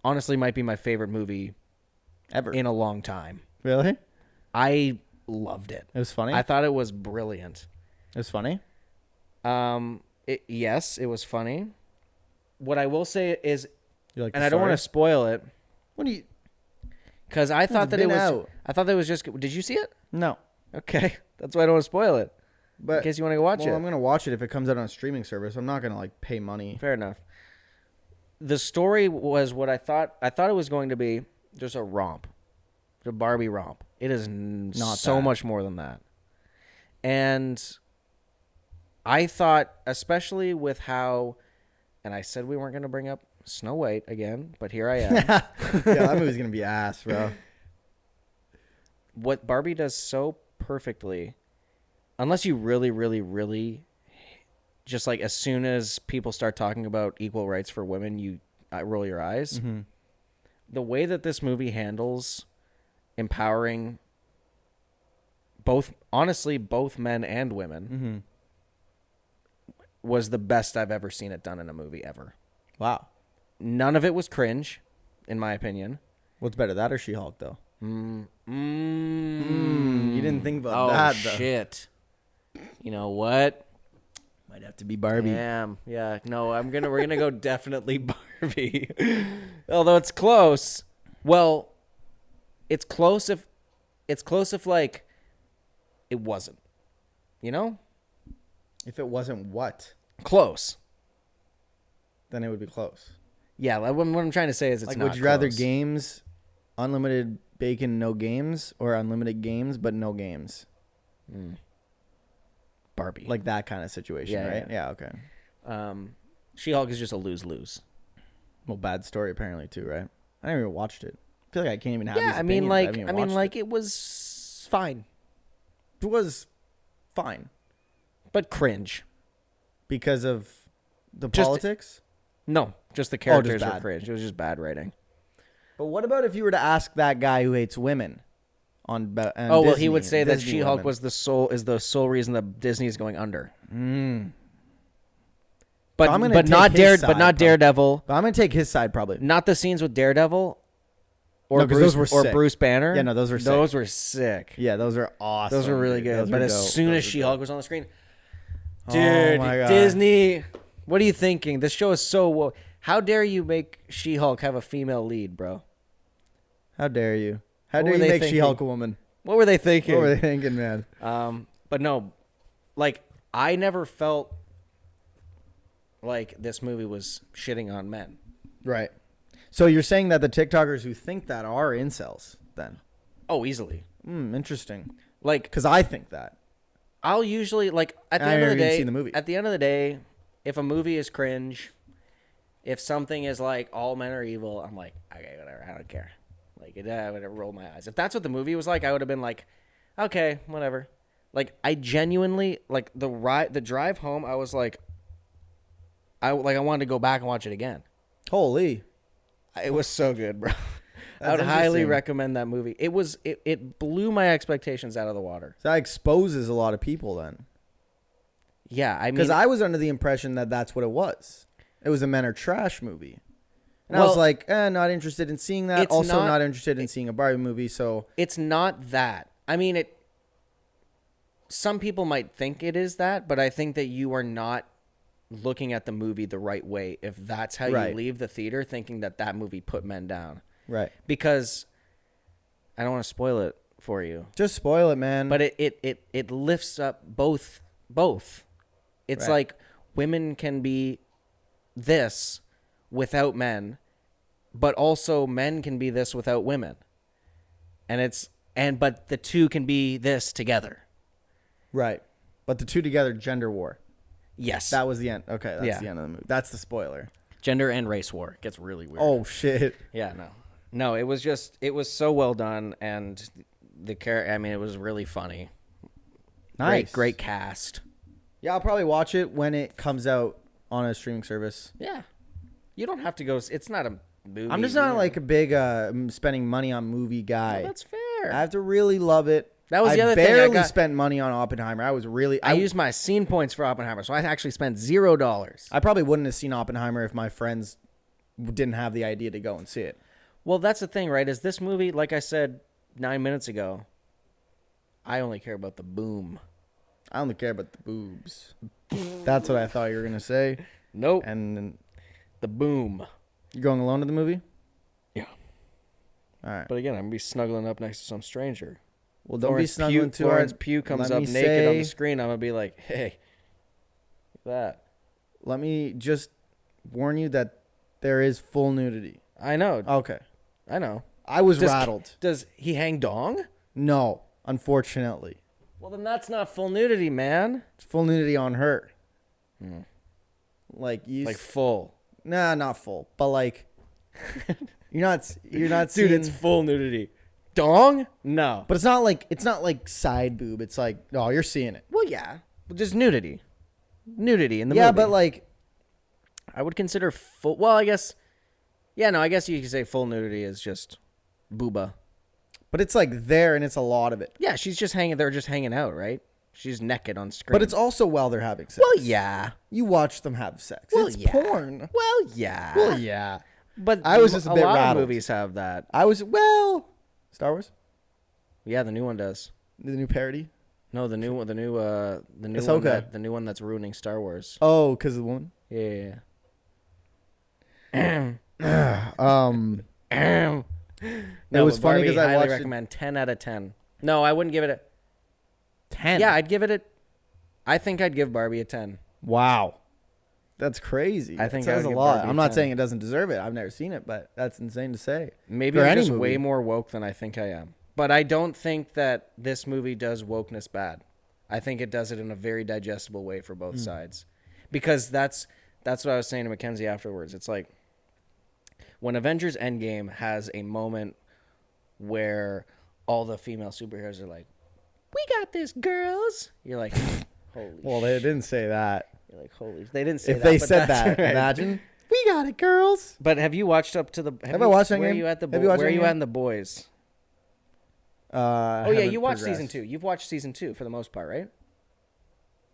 Honestly, might be my favorite movie Ever. in a long time. Really? I loved it. It was funny? I thought it was brilliant. It was funny? Yes, it was funny. What I will say is, You like and the I don't want to story? spoil it, What do you... because I thought that it been was. out. I thought that was just. Did you see it? No. Okay, that's why I don't want to spoil it. But in case you want to go watch it. I'm gonna watch it if it comes out on a streaming service. I'm not gonna like pay money. Fair enough. The story was what I thought. I thought it was going to be just a romp, a Barbie romp. It is not so much more than that. And I thought, especially with how, and I said we weren't going to bring up Snow White again, but here I am. Yeah, that movie's gonna be ass, bro. What Barbie does so perfectly, unless you really, really, really, just like as soon as people start talking about equal rights for women, you roll your eyes. Mm-hmm. The way that this movie handles empowering both men and women was the best I've ever seen it done in a movie ever. Wow. None of it was cringe, in my opinion. What's better, that or She-Hulk, though? You didn't think about that, though. Oh, shit. You know what? Might have to be Barbie. Damn. Yeah. No, we're gonna go definitely Barbie. Although it's close. Well, it's close if like it wasn't. You know? If it wasn't what? Close. Then it would be close. Yeah, what I'm trying to say is it's like, not would you rather close. games, unlimited bacon, no games, or unlimited games but no games? Barbie. Like that kind of situation, right? Yeah, okay. She-Hulk is just a lose-lose. Well, bad story apparently too, right? I never even watched it. I feel like I can't even have these Yeah, I mean, opinions. it was fine, It was fine but cringe. because of the Just- politics. No, just the characters were bad. cringe. It was just bad writing. But what about if you were to ask that guy who hates women on Well, Disney, he would say that Disney She-Hulk women? was the sole reason that Disney is going under. But I'm gonna But take not his side, probably. Daredevil. But I'm gonna take his side probably. Not the scenes with Daredevil or No, 'cause those were sick. Bruce Banner. Yeah, no, those were sick. Those were sick. Yeah, those are awesome. Those were really dude. good. Those But were as dope. soon Those as were She-Hulk dope. was on the screen, Oh dude, my God. Disney, what are you thinking? This show is so. How dare you make She-Hulk have a female lead, bro? How dare you? How What dare were you they make thinking? She-Hulk a woman? What were they thinking? What were they thinking, man? But no, like I never felt like this movie was shitting on men. Right. So you're saying that the TikTokers who think that are incels, then? Oh, easily. Interesting. Like, Because I think that. I'll usually like at the I end of the haven't even day. seen the movie. At the end of the day, if a movie is cringe, if something is like all men are evil, I'm like, okay, whatever. I don't care. Like, I would have rolled my eyes. If that's what the movie was like, I would have been like, okay, whatever. Like, I genuinely like the drive home. I was like, I wanted to go back and watch it again. Holy. It was so good, bro. I That's would highly interesting. recommend that movie. It blew my expectations out of the water. So that exposes a lot of people then. Yeah, I mean, Because I was under the impression that that's what it was. It was a men are trash movie. And I was Well, like, not interested in seeing that. it's Also not- not interested in seeing a Barbie movie. So it's not that. I mean, some people might think it is that, but I think that you are not looking at the movie the right way if that's how Right. you leave the theater thinking that movie put men down. right. Because I don't want to spoil it for you, Just spoil it, man. but it lifts up both. It's Right. like women can be this without men, but also men can be this without women. But the two can be this together. right. But the two together, gender war. Yes. That was the end. Okay, that's Yeah. the end of the movie. That's the spoiler. Gender and race war. It gets really weird. Oh, shit. Yeah, no, it was so well done, and it was really funny. Nice. Great cast. Yeah, I'll probably watch it when it comes out on a streaming service. Yeah. You don't have to go. It's not a movie. I'm just not like a big spending money on movie guy. That's fair. I have to really love it. That was the other thing. I I barely got- spent money on Oppenheimer. I was really. I used my scene points for Oppenheimer, so I actually spent $0. I probably wouldn't have seen Oppenheimer if my friends didn't have the idea to go and see it. Well, that's the thing, right? Is this movie, like I said 9 minutes ago, I only care about the boom. I only care about the boobs. That's what I thought you were gonna say. Nope. And then The boom. you going alone to the movie? Yeah. All right. But again, I'm going to be snuggling up next to some stranger. Well, don't be snuggling too hard. Florence Pugh comes up naked on the screen. I'm gonna be like, hey, that. Let me just warn you that there is full nudity. I know. Okay. I know. I was rattled. Does he hang dong? No, unfortunately. Well, then that's not full nudity, man. It's full nudity on her. Like full. Nah, not full, but like you're not Dude, seeing, it's full nudity. Dong? No. but it's not like side boob. It's like, oh, you're seeing it. Well, yeah. Just nudity. Nudity in the movie. Yeah, but like I would consider full. Well, I guess. Yeah, no, I guess you could say full nudity is just booba. but it's like there and it's a lot of it. Yeah, she's just hanging. They're just hanging out, right? She's naked on screen. But it's also while they're having sex. Well, yeah. You watch them have sex. Well, it's yeah. porn. Well, yeah. Well, yeah. But I was just a bit lot rattled. of movies have that. Star Wars, Yeah, the new one does. the new parody. No, the new one Ahsoka. the new one that's ruining Star Wars. Oh, because of the woman. Yeah. It was funny because I highly watched recommend 10 out of 10. No, I wouldn't give it a 10. Yeah, I'd give it a I think I'd give Barbie a 10. Wow. That's crazy. I think that I says would a give lot. Barbie a I'm not 10. saying it doesn't deserve it. I've never seen it, but that's insane to say. Maybe For I'm any just movie. way more woke than I think I am. But I don't think that this movie does wokeness bad. I think it does it in a very digestible way for both sides. Because that's what I was saying to Mackenzie afterwards. It's like when Avengers Endgame has a moment where all the female superheroes are like, "We got this, girls." You're like, "Holy Well, they didn't say that. You're like, "Holy." They didn't say If that. they but said that's that, right. imagine. We got it, girls. But have you watched up to the Have I watched Endgame? Where are you at the Have you watched Where are you Endgame? at in the boys? Oh Yeah, you watched season 2. You've watched season 2 for the most part, right?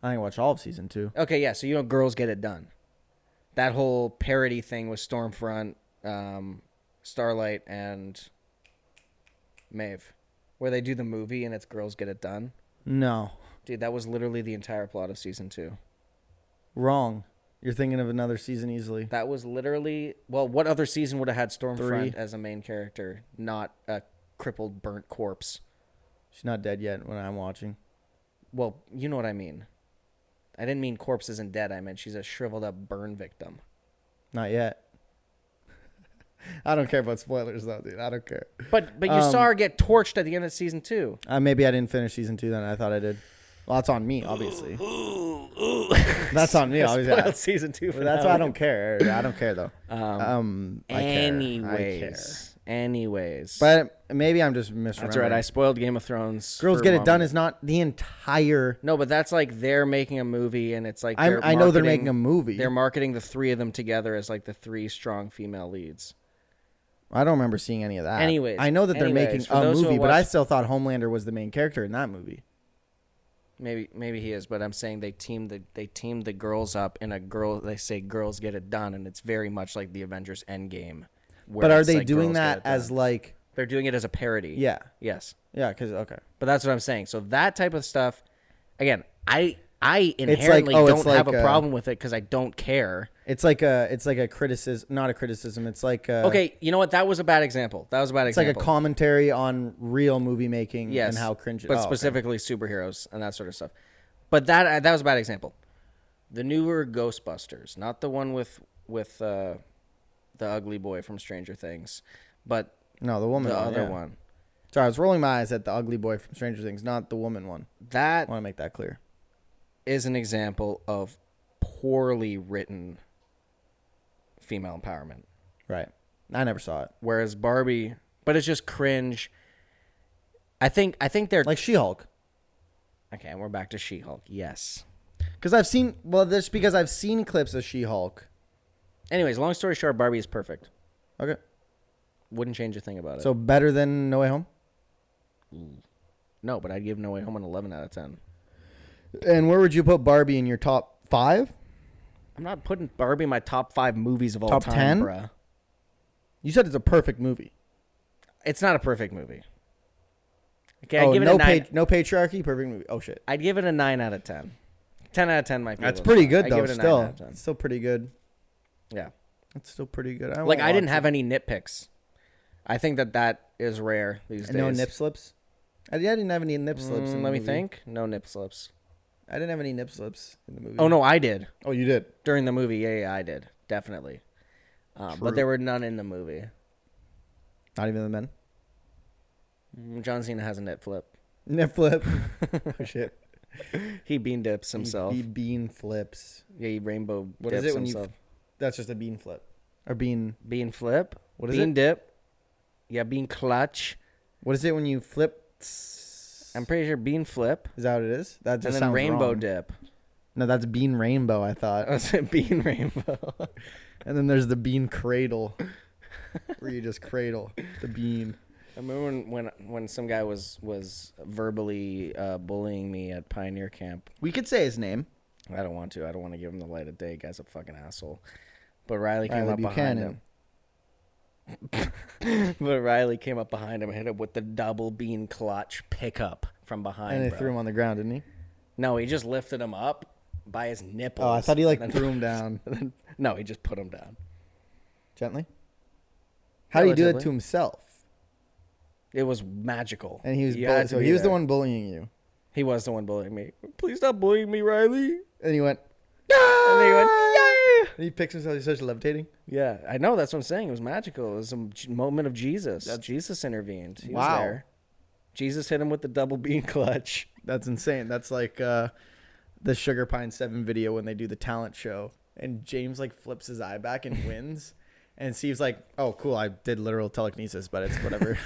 I didn't watch all of season 2. Okay, yeah. So you know, Girls Get It Done. That whole parody thing with Stormfront, Starlight, and Maeve, where they do the movie and it's Girls Get It Done. No. Dude, that was literally the entire plot of season 2. Wrong. You're thinking of another season easily. That was literally what other season would have had Stormfront 3. as a main character, not a crippled, burnt corpse? She's not dead yet when I'm watching. Well, you know what I mean. I didn't mean corpse isn't dead. I meant she's a shriveled up burn victim. Not yet. I don't care about spoilers though, dude. I don't care. But you saw her get torched at the end of season 2. Maybe I didn't finish season 2 then. I thought I did. Well, that's on me, obviously. That's on me, obviously. Spoiled season 2 Well, that's why I don't care. I don't care though. Anyways. But maybe I'm just misremembering. That's right. I spoiled Game of Thrones. Girls for Get a It Done moment. is not the entire. No, but that's like they're making a movie, and it's like I know they're making a movie. They're marketing the 3 of them together as like the 3 strong female leads. I don't remember seeing any of that. Anyways, I know that they're making for a those who movie, have but I watched- still thought Homelander was the main character in that movie. Maybe he is, but I'm saying they teamed the girls up in a girl. They say Girls Get It Done, and it's very much like the Avengers Endgame. But are they doing that as like? They're doing it as a parody. Yeah. Yes. Yeah. Because okay. But that's what I'm saying. So that type of stuff, again, I like, inherently oh, it's don't have like, a problem with it because I don't care. It's like a criticism, not a criticism. It's like Okay, you know what? That was a bad example. It's like a commentary on real movie making and how cringe. But specifically superheroes and that sort of stuff. But that was a bad example. The newer Ghostbusters, not the one with the ugly boy from Stranger Things, but No, the woman. the one, other yeah. one. Sorry, I was rolling my eyes at the ugly boy from Stranger Things, not the woman one. I That want to make that clear. is an example of poorly written female empowerment. Right. I never saw it. Whereas Barbie, but it's just cringe. I think they're Like She-Hulk. okay. And we're back to She-Hulk. Yes. Because I've seen, well, that's because I've seen clips of She-Hulk. Anyways, long story short, Barbie is perfect. Okay. Wouldn't change a thing about it. So better than No Way Home? No, but I'd give No Way Home an 11 out of 10. And where would you put Barbie in your top 5? I'm not putting Barbie in my top 5 movies of all Top time, 10? bruh. You said it's a perfect movie. It's not a perfect movie. Okay, Oh, I'd give it a 9. no patriarchy, perfect movie. Oh, shit. I'd give it a 9 out of 10. 10 out of 10 might be. That's a little pretty high. good, I'd though, give it a 9 still. out of 10. It's still pretty good. Yeah. It's still pretty good. Like, I didn't have any nitpicks. I think that is rare these days. No nip slips? I didn't have any nip slips in the Let me movie. think. No nip slips. I didn't have any nip slips in the movie. Oh, no, I did. Oh, you did? During the movie, yeah, I did. Definitely. But there were none in the movie. Not even the men? John Cena has a nip flip. Nip flip. Oh, shit. He bean dips himself. He bean flips. Yeah, he rainbow What dips is it when himself. That's just a bean flip. Or bean... Bean flip? What is bean it? dip. Yeah, bean clutch. What is it when you flip... I'm pretty sure bean flip. Is that what it is? That just And then sounds rainbow wrong. dip. No, that's bean rainbow, I thought. Oh, it's a bean rainbow. And then there's the bean cradle. Where you just cradle the bean. I remember when some guy was verbally bullying me at Pioneer Camp. We could say his name. I don't want to. I don't want to give him the light of day. Guy's a fucking asshole. But Riley came up behind him. But Riley came up behind him and hit him with the double bean clutch pickup from behind. And they bro. threw him on the ground, didn't he? No, he just lifted him up by his nipples. Oh, I thought he threw him down. No, he just put him down. Gently? How did he do it Relatively. to himself? It was magical. And he was You had to so be he was the there. one bullying you. He was the one bullying me. Please stop bullying me, Riley. And he went, And then he went, yeah. and he picks himself, he starts levitating. Yeah, I know. That's what I'm saying. It was magical. It was a moment of Jesus. Jesus intervened. He was there. Jesus hit him with the double bean clutch. That's insane. That's like the Sugar Pine 7 video when they do the talent show. And James flips his eye back and wins. And Steve's like, oh, cool. I did literal telekinesis, but it's whatever.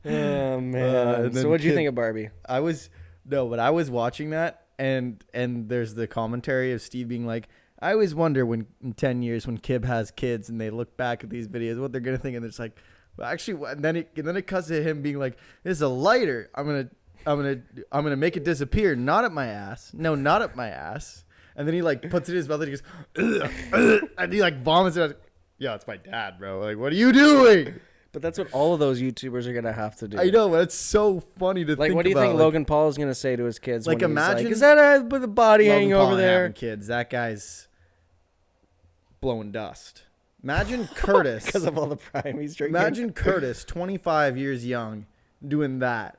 Oh, man. So what'd you think of Barbie? I was watching that. And there's the commentary of Steve being like, I always wonder when in 10 years when Kib has kids and they look back at these videos, what they're going to think. And it's like, well, actually, and then it cuts to him being like, this is a lighter. I'm going to make it disappear. Not at my ass. No, not at my ass. And then he puts it in his mouth and he goes, ugh, ugh, and he vomits it. Yeah, it's my dad, bro. What are you doing? But that's what all of those YouTubers are going to have to do. I know, but it's so funny to think about. What do you think Logan Paul is going to say to his kids? When imagine. He's is that with the body hanging over there? Having kids. That guy's blowing dust. Imagine Curtis. Because of all the prime he's drinking. Imagine Curtis, 25 years young, doing that.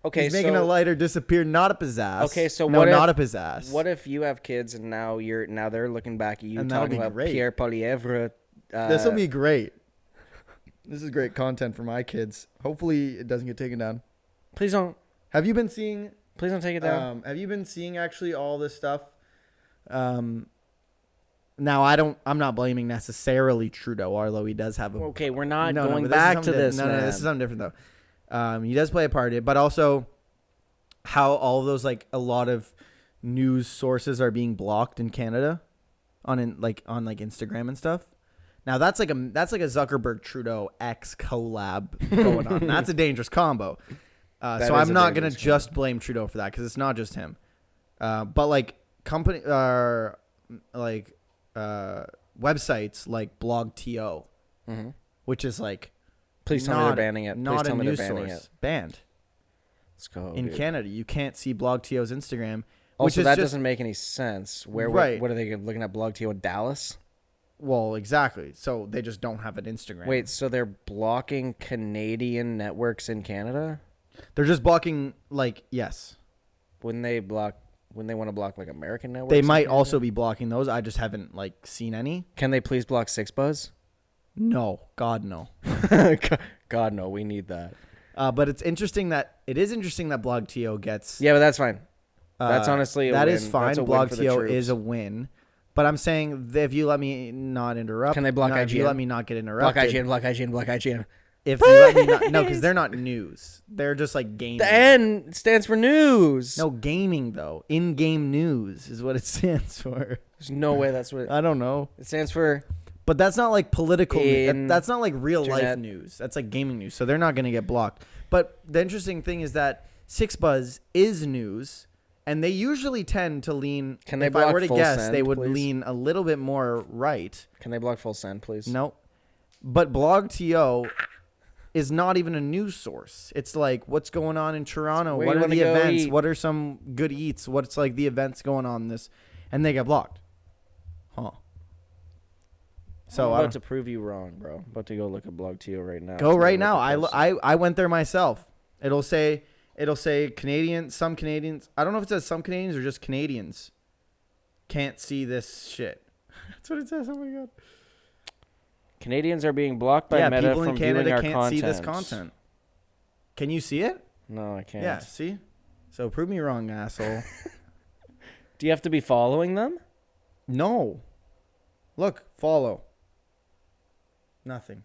Okay, he's making a lighter disappear, not up his ass. Okay, so no, what not if, up his ass. What if you have kids and now they're looking back at you and talking about great. Pierre Polievre? This will be great. This is great content for my kids. Hopefully, it doesn't get taken down. Please don't. Have you been seeing? Please don't take it down. Have you been seeing actually all this stuff? Now I'm not blaming necessarily Trudeau, although he does have a. Okay, we're not No, going but back to this. No, man. this is something different though. He does play a part in it, but also how all of those a lot of news sources are being blocked in Canada on Instagram and stuff. Now that's like a Zuckerberg Trudeau X collab going on. That's a dangerous combo. So I'm not gonna just blame Trudeau for that because it's not just him. But company websites like BlogTO, which is please tell me they're banning it. Not Please tell a me news they're banning source. it. Banned. Let's go. In dude. Canada, you can't see BlogTO's Instagram. Also, that doesn't make any sense. Right. What are they looking at? BlogTO in Dallas? Well, exactly. So they just don't have an Instagram. Wait, so they're blocking Canadian networks in Canada? They're just blocking yes. Wouldn't they want to block American networks? They in might Canada? also be blocking those. I just haven't seen any. Can they please block Six Buzz? No, God no. God no, we need that. But it is interesting that BlogTO gets. Yeah, but that's fine. That's honestly a that win. is fine. That's a win for the BlogTO troops. is a win. But I'm saying if you let me not interrupt, Can they block IGN? If you let me not get interrupted, Block IGN. if you let me not, no, because they're not news. They're just gaming. The N stands for news. No, gaming though. In-game news is what it stands for. There's no way that's what I don't know. it stands for. But that's not political. That's not real life Internet. news. That's gaming news. So they're not going to get blocked. But the interesting thing is that Six Buzz is news. And they usually tend to lean. Can they if block I were to Full guess, Send, they would please? lean a little bit more right. Can they block Full Send, please? Nope. But BlogTO is not even a news source. It's what's going on in Toronto? Where What you are wanna the go events? eat? What are some good eats? What's the events going on this? And they get blocked. Huh. So I'm I about to don't prove you wrong, bro. I'm about to go look at BlogTO right now. go See right what now. they posted. I went there myself. It'll say Canadian. Some Canadians. I don't know if it says some Canadians or just Canadians can't see this shit. That's what it says. Oh my god. Canadians are being blocked by Meta people from in Canada viewing our can't content. see this content. Can you see it? No, I can't. Yeah. See. So prove me wrong, asshole. Do you have to be following them? No. Look, follow. Nothing.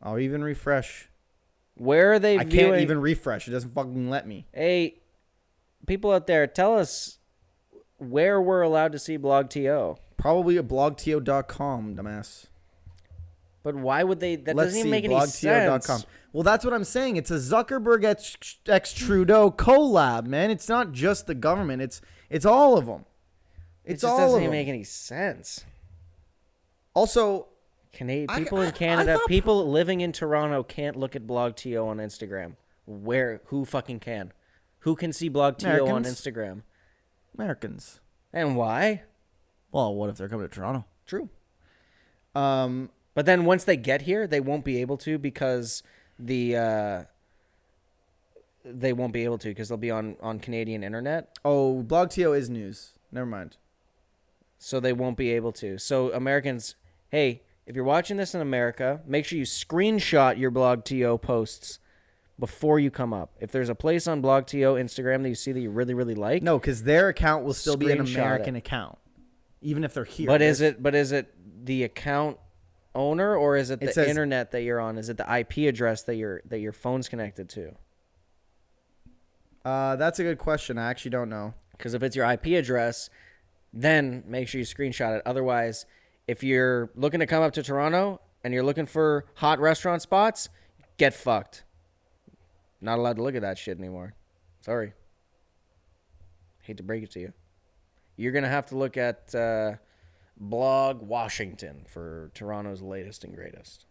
I'll even refresh. Where are they I viewing? can't even refresh. It doesn't fucking let me. Hey, people out there, tell us where we're allowed to see BlogTO. Probably at blogto.com, dumbass. But why would they? That Let's doesn't even see, make any sense. Well, that's what I'm saying. It's a Zuckerberg x Trudeau collab, man. It's not just the government. It's all of them. It It's just all doesn't of even them. make any sense. Also, People in I Canada, thought- people living in Toronto can't look at BlogTO on Instagram. Who fucking can? Who can see BlogTO on Americans. Instagram? Americans. And why? Well, what if they're coming to Toronto? True. Um, But then once they get here, they won't be able to because they'll be on Canadian internet. oh, BlogTO is news. Never mind. So they won't be able to. So Americans, hey, if you're watching this in America, make sure you screenshot your BlogTO posts before you come up. If there's a place on BlogTO Instagram that you see that you really, really like. No, because their account will still be an Screenshot American it. account, even if they're here. But is it the account owner or is it It the says- internet that you're on? Is it the IP address that your phone's connected to? That's a good question. I actually don't know. Because if it's your IP address, then make sure you screenshot it. Otherwise, if you're looking to come up to Toronto and you're looking for hot restaurant spots, get fucked. Not allowed to look at that shit anymore. Sorry. Hate to break it to you. You're going to have to look at Blog Washington for Toronto's latest and greatest.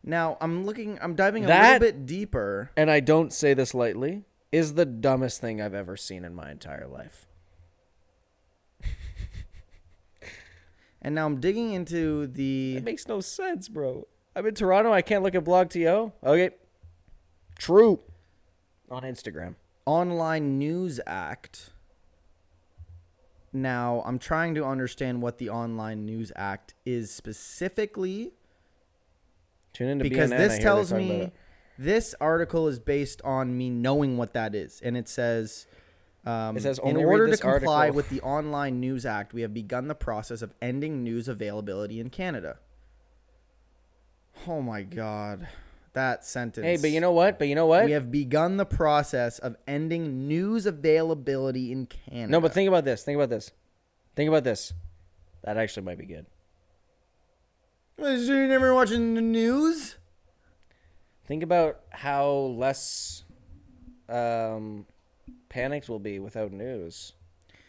Now I'm diving a little bit deeper. And I don't say this lightly, is the dumbest thing I've ever seen in my entire life. And now I'm digging into the It makes no sense, bro. I'm in Toronto. I can't look at BlogTO. Okay. True. On Instagram. Online News Act. Now, I'm trying to understand what the Online News Act is specifically, Tune into because BNN, I this hear tells they're talking me about it. this article is based on me knowing what that is. And it says, says, in only order read to this comply article. with the Online News Act, we have begun the process of ending news availability in Canada. Oh my God. That sentence. Hey, but you know what? We have begun the process of ending news availability in Canada. No, but think about this. Think about this. That actually might be good. You never watching the news? Think about how less panicked we'll be without news.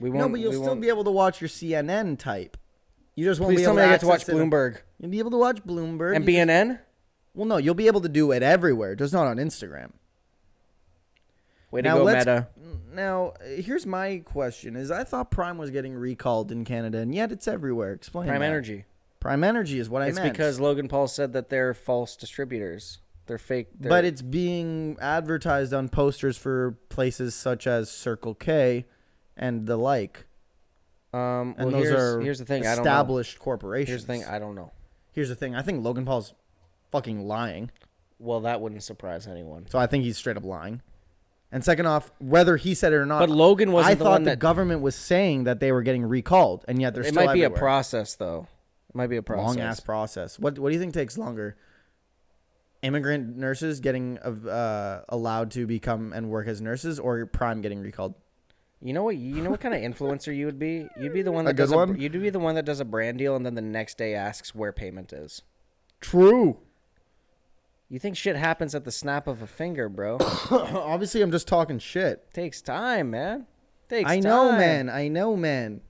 We won't. No, but you'll still be able to watch your CNN type. You just won't Please be tell able me to I get to watch access it. Bloomberg You'll be able to watch Bloomberg. and BNN. Well, no, you'll be able to do it everywhere, just not on Instagram. Way to go, Meta. Now, here's my question: I thought Prime was getting recalled in Canada, and yet it's everywhere. Explain. Prime that. Energy. Prime Energy is what I It's meant. because Logan Paul said that they're false distributors. They're fake. But it's being advertised on posters for places such as Circle K and the like. And And those are here's the thing. I don't know. established corporations. Here's the thing. I don't know. Here's the thing. I think Logan Paul's fucking lying. Well, that wouldn't surprise anyone. So I think he's straight up lying. And second off, whether he said it or not, But Logan wasn't I the thought one the that. govern't was saying that they were getting recalled, and yet they're It still might be a everywhere. process, though. It might be a process. Long ass process. What do you think takes longer? Immigrant nurses getting allowed to become and work as nurses, or Prime getting recalled? You know what? You know what kind of influencer you would be? You'd be the one A that good does one? You'd be the one that does a brand deal and then the next day asks where payment is. True. You think shit happens at the snap of a finger, bro? Obviously, I'm just talking shit. Takes time, man. I know, man.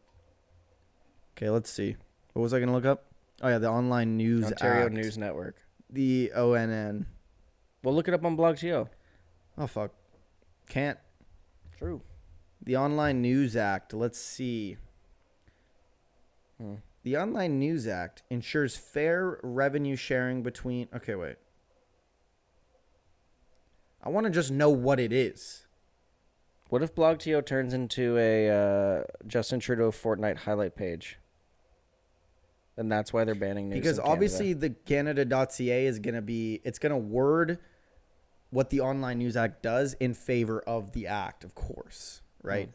Okay, let's see. What was I gonna look up? Oh yeah, the Online News Ontario Act. News Network. The ONN. Well, look it up on BlogTO. Oh fuck. Can't. True. The Online News Act. Let's see. The Online News Act ensures fair revenue sharing between... Okay, wait. I want to just know what it is. What if BlogTO turns into a Justin Trudeau Fortnite highlight page? And that's why they're banning news Because in obviously Canada. the Canada.ca is going to be... It's going to word what the Online News Act does in favor of the act, of course. Right?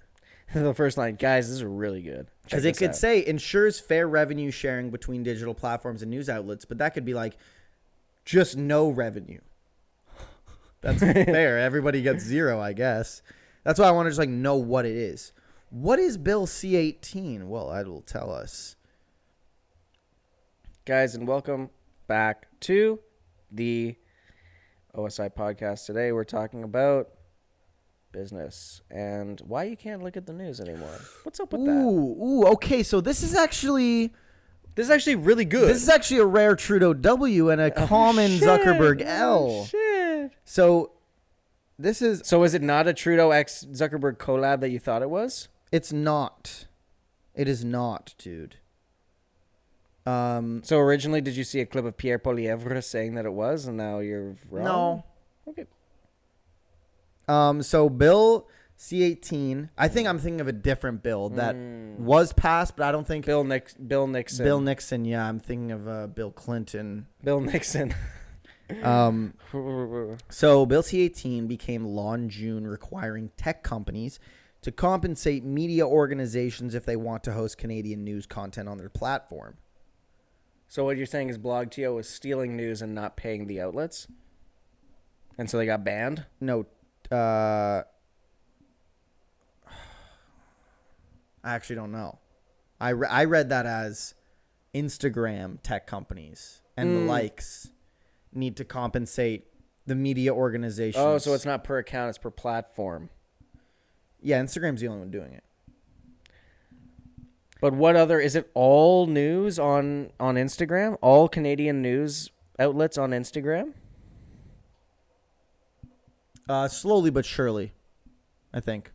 The first line, guys, this is really good. Because it could say ensures fair revenue sharing between digital platforms and news outlets, but that could be like just no revenue. That's fair. Everybody gets zero, I guess. That's why I want to just like know what it is. What is Bill C-18? Well, that will tell us. Guys, and welcome back to the O.S.I podcast. Today we're talking about business and why you can't look at the news anymore. What's up with that? Ooh, okay. So this is actually really good. This is actually a rare Trudeau W and a common Zuckerberg L. Shit. So this is... So is it not a Trudeau X Zuckerberg collab that you thought it was? It's not. It is not, dude. So originally, did you see a clip of Pierre Poilievre saying that it was, and now you're wrong? No. Okay. So Bill C-18, I think I'm thinking of a different bill that was passed, but I don't think... Bill Nixon. Bill Nixon, yeah. I'm thinking of Bill Clinton. Bill Nixon. So Bill C-18 became law in June, requiring tech companies to compensate media organizations if they want to host Canadian news content on their platform. So what you're saying is BlogTO was stealing news and not paying the outlets? And so they got banned? No. I actually don't know. I read that as Instagram tech companies and the likes need to compensate the media organizations. Oh, so it's not per account, it's per platform. Yeah, Instagram's the only one doing it. But what other... Is it all news on Instagram? All Canadian news outlets on Instagram? Slowly but surely, I think.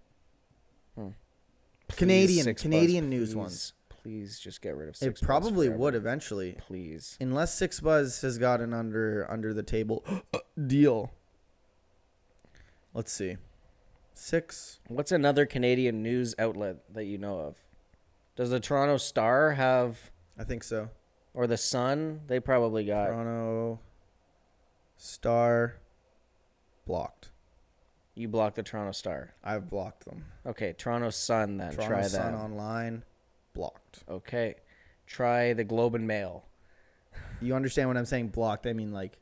Canadian news ones. Please just get rid of Six It probably Buzz would eventually. Please. Unless Six Buzz has got an under the table deal. Let's see. What's another Canadian news outlet that you know of? Does the Toronto Star have... I think so. Or the Sun? They probably got... Toronto Star blocked. You blocked the Toronto Star. I've blocked them. Okay, Toronto Sun then. Toronto Try that. Sun Online blocked. Okay. Try the Globe and Mail. You understand what I'm saying? Blocked. I mean like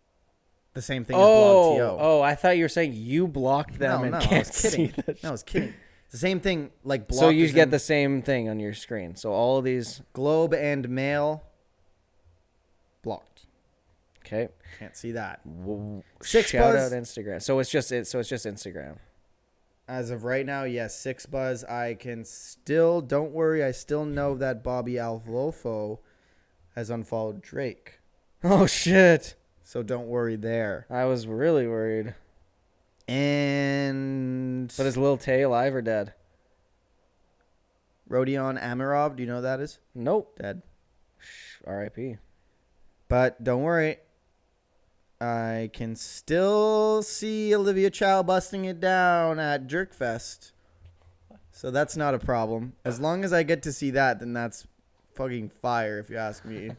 the same thing as Oh, BlogTO. oh! I thought you were saying you blocked them and I can't was kidding. see that. No, I was kidding. It's the same thing. Like blocked. So you as get in the same thing on your screen. So all of these. Globe and Mail blocked. Okay. Can't see that. Shout Buzz. out Instagram. So it's just Instagram. As of right now, yes, Six Buzz. I can still, don't worry, I still know that Bobby Alflofo has unfollowed Drake. Oh shit! So don't worry there. I was really worried. And But is Lil Tay alive or dead? Rodion Amirov, do you know who that is? Nope. Dead. R.I.P. But don't worry. I can still see Olivia Chow busting it down at Jerkfest. So that's not a problem. As long as I get to see that, then that's fucking fire, if you ask me.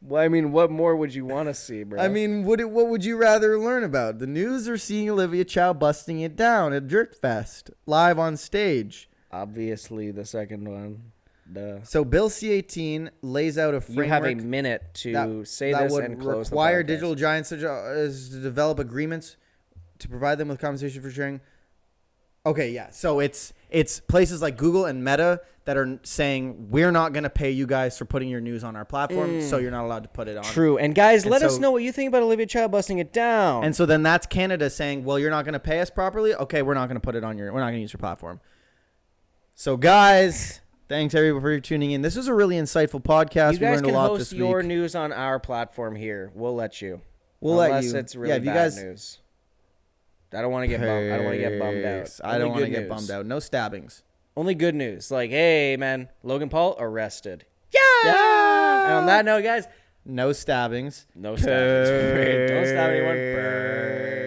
Well, I mean, what more would you want to see, bro? I mean, what would you rather learn about? The news or seeing Olivia Chow busting it down at Jerkfest, live on stage? Obviously, the second one. Duh. So Bill C-18 lays out a framework. You have a minute to say that this would and close require the podcast. digital giants to develop agreements to provide them with compensation for sharing. Okay, yeah. So it's places like Google and Meta that are saying we're not going to pay you guys for putting your news on our platform, so you're not allowed to put it on. True. And guys, let us so- know what you think about Olivia Chow busting it down. And so then that's Canada saying, well, you're not going to pay us properly. Okay, we're not going to put it on we're not going to use your platform. So guys, thanks everybody for tuning in. This was a really insightful podcast. You We guys learned can a lot host this your week. news on our platform here. We'll let you. We'll let Unless you. it's really if you bad guys, news. I don't want to get bummed. I don't want to get bummed out. Peace. I Only don't want to good get news. bummed out. No stabbings. Only good news. Like, hey, man, Logan Paul arrested. Yeah! Yeah. And on that note, guys, No stabbings. no stabbings. Don't stab anyone. Burn.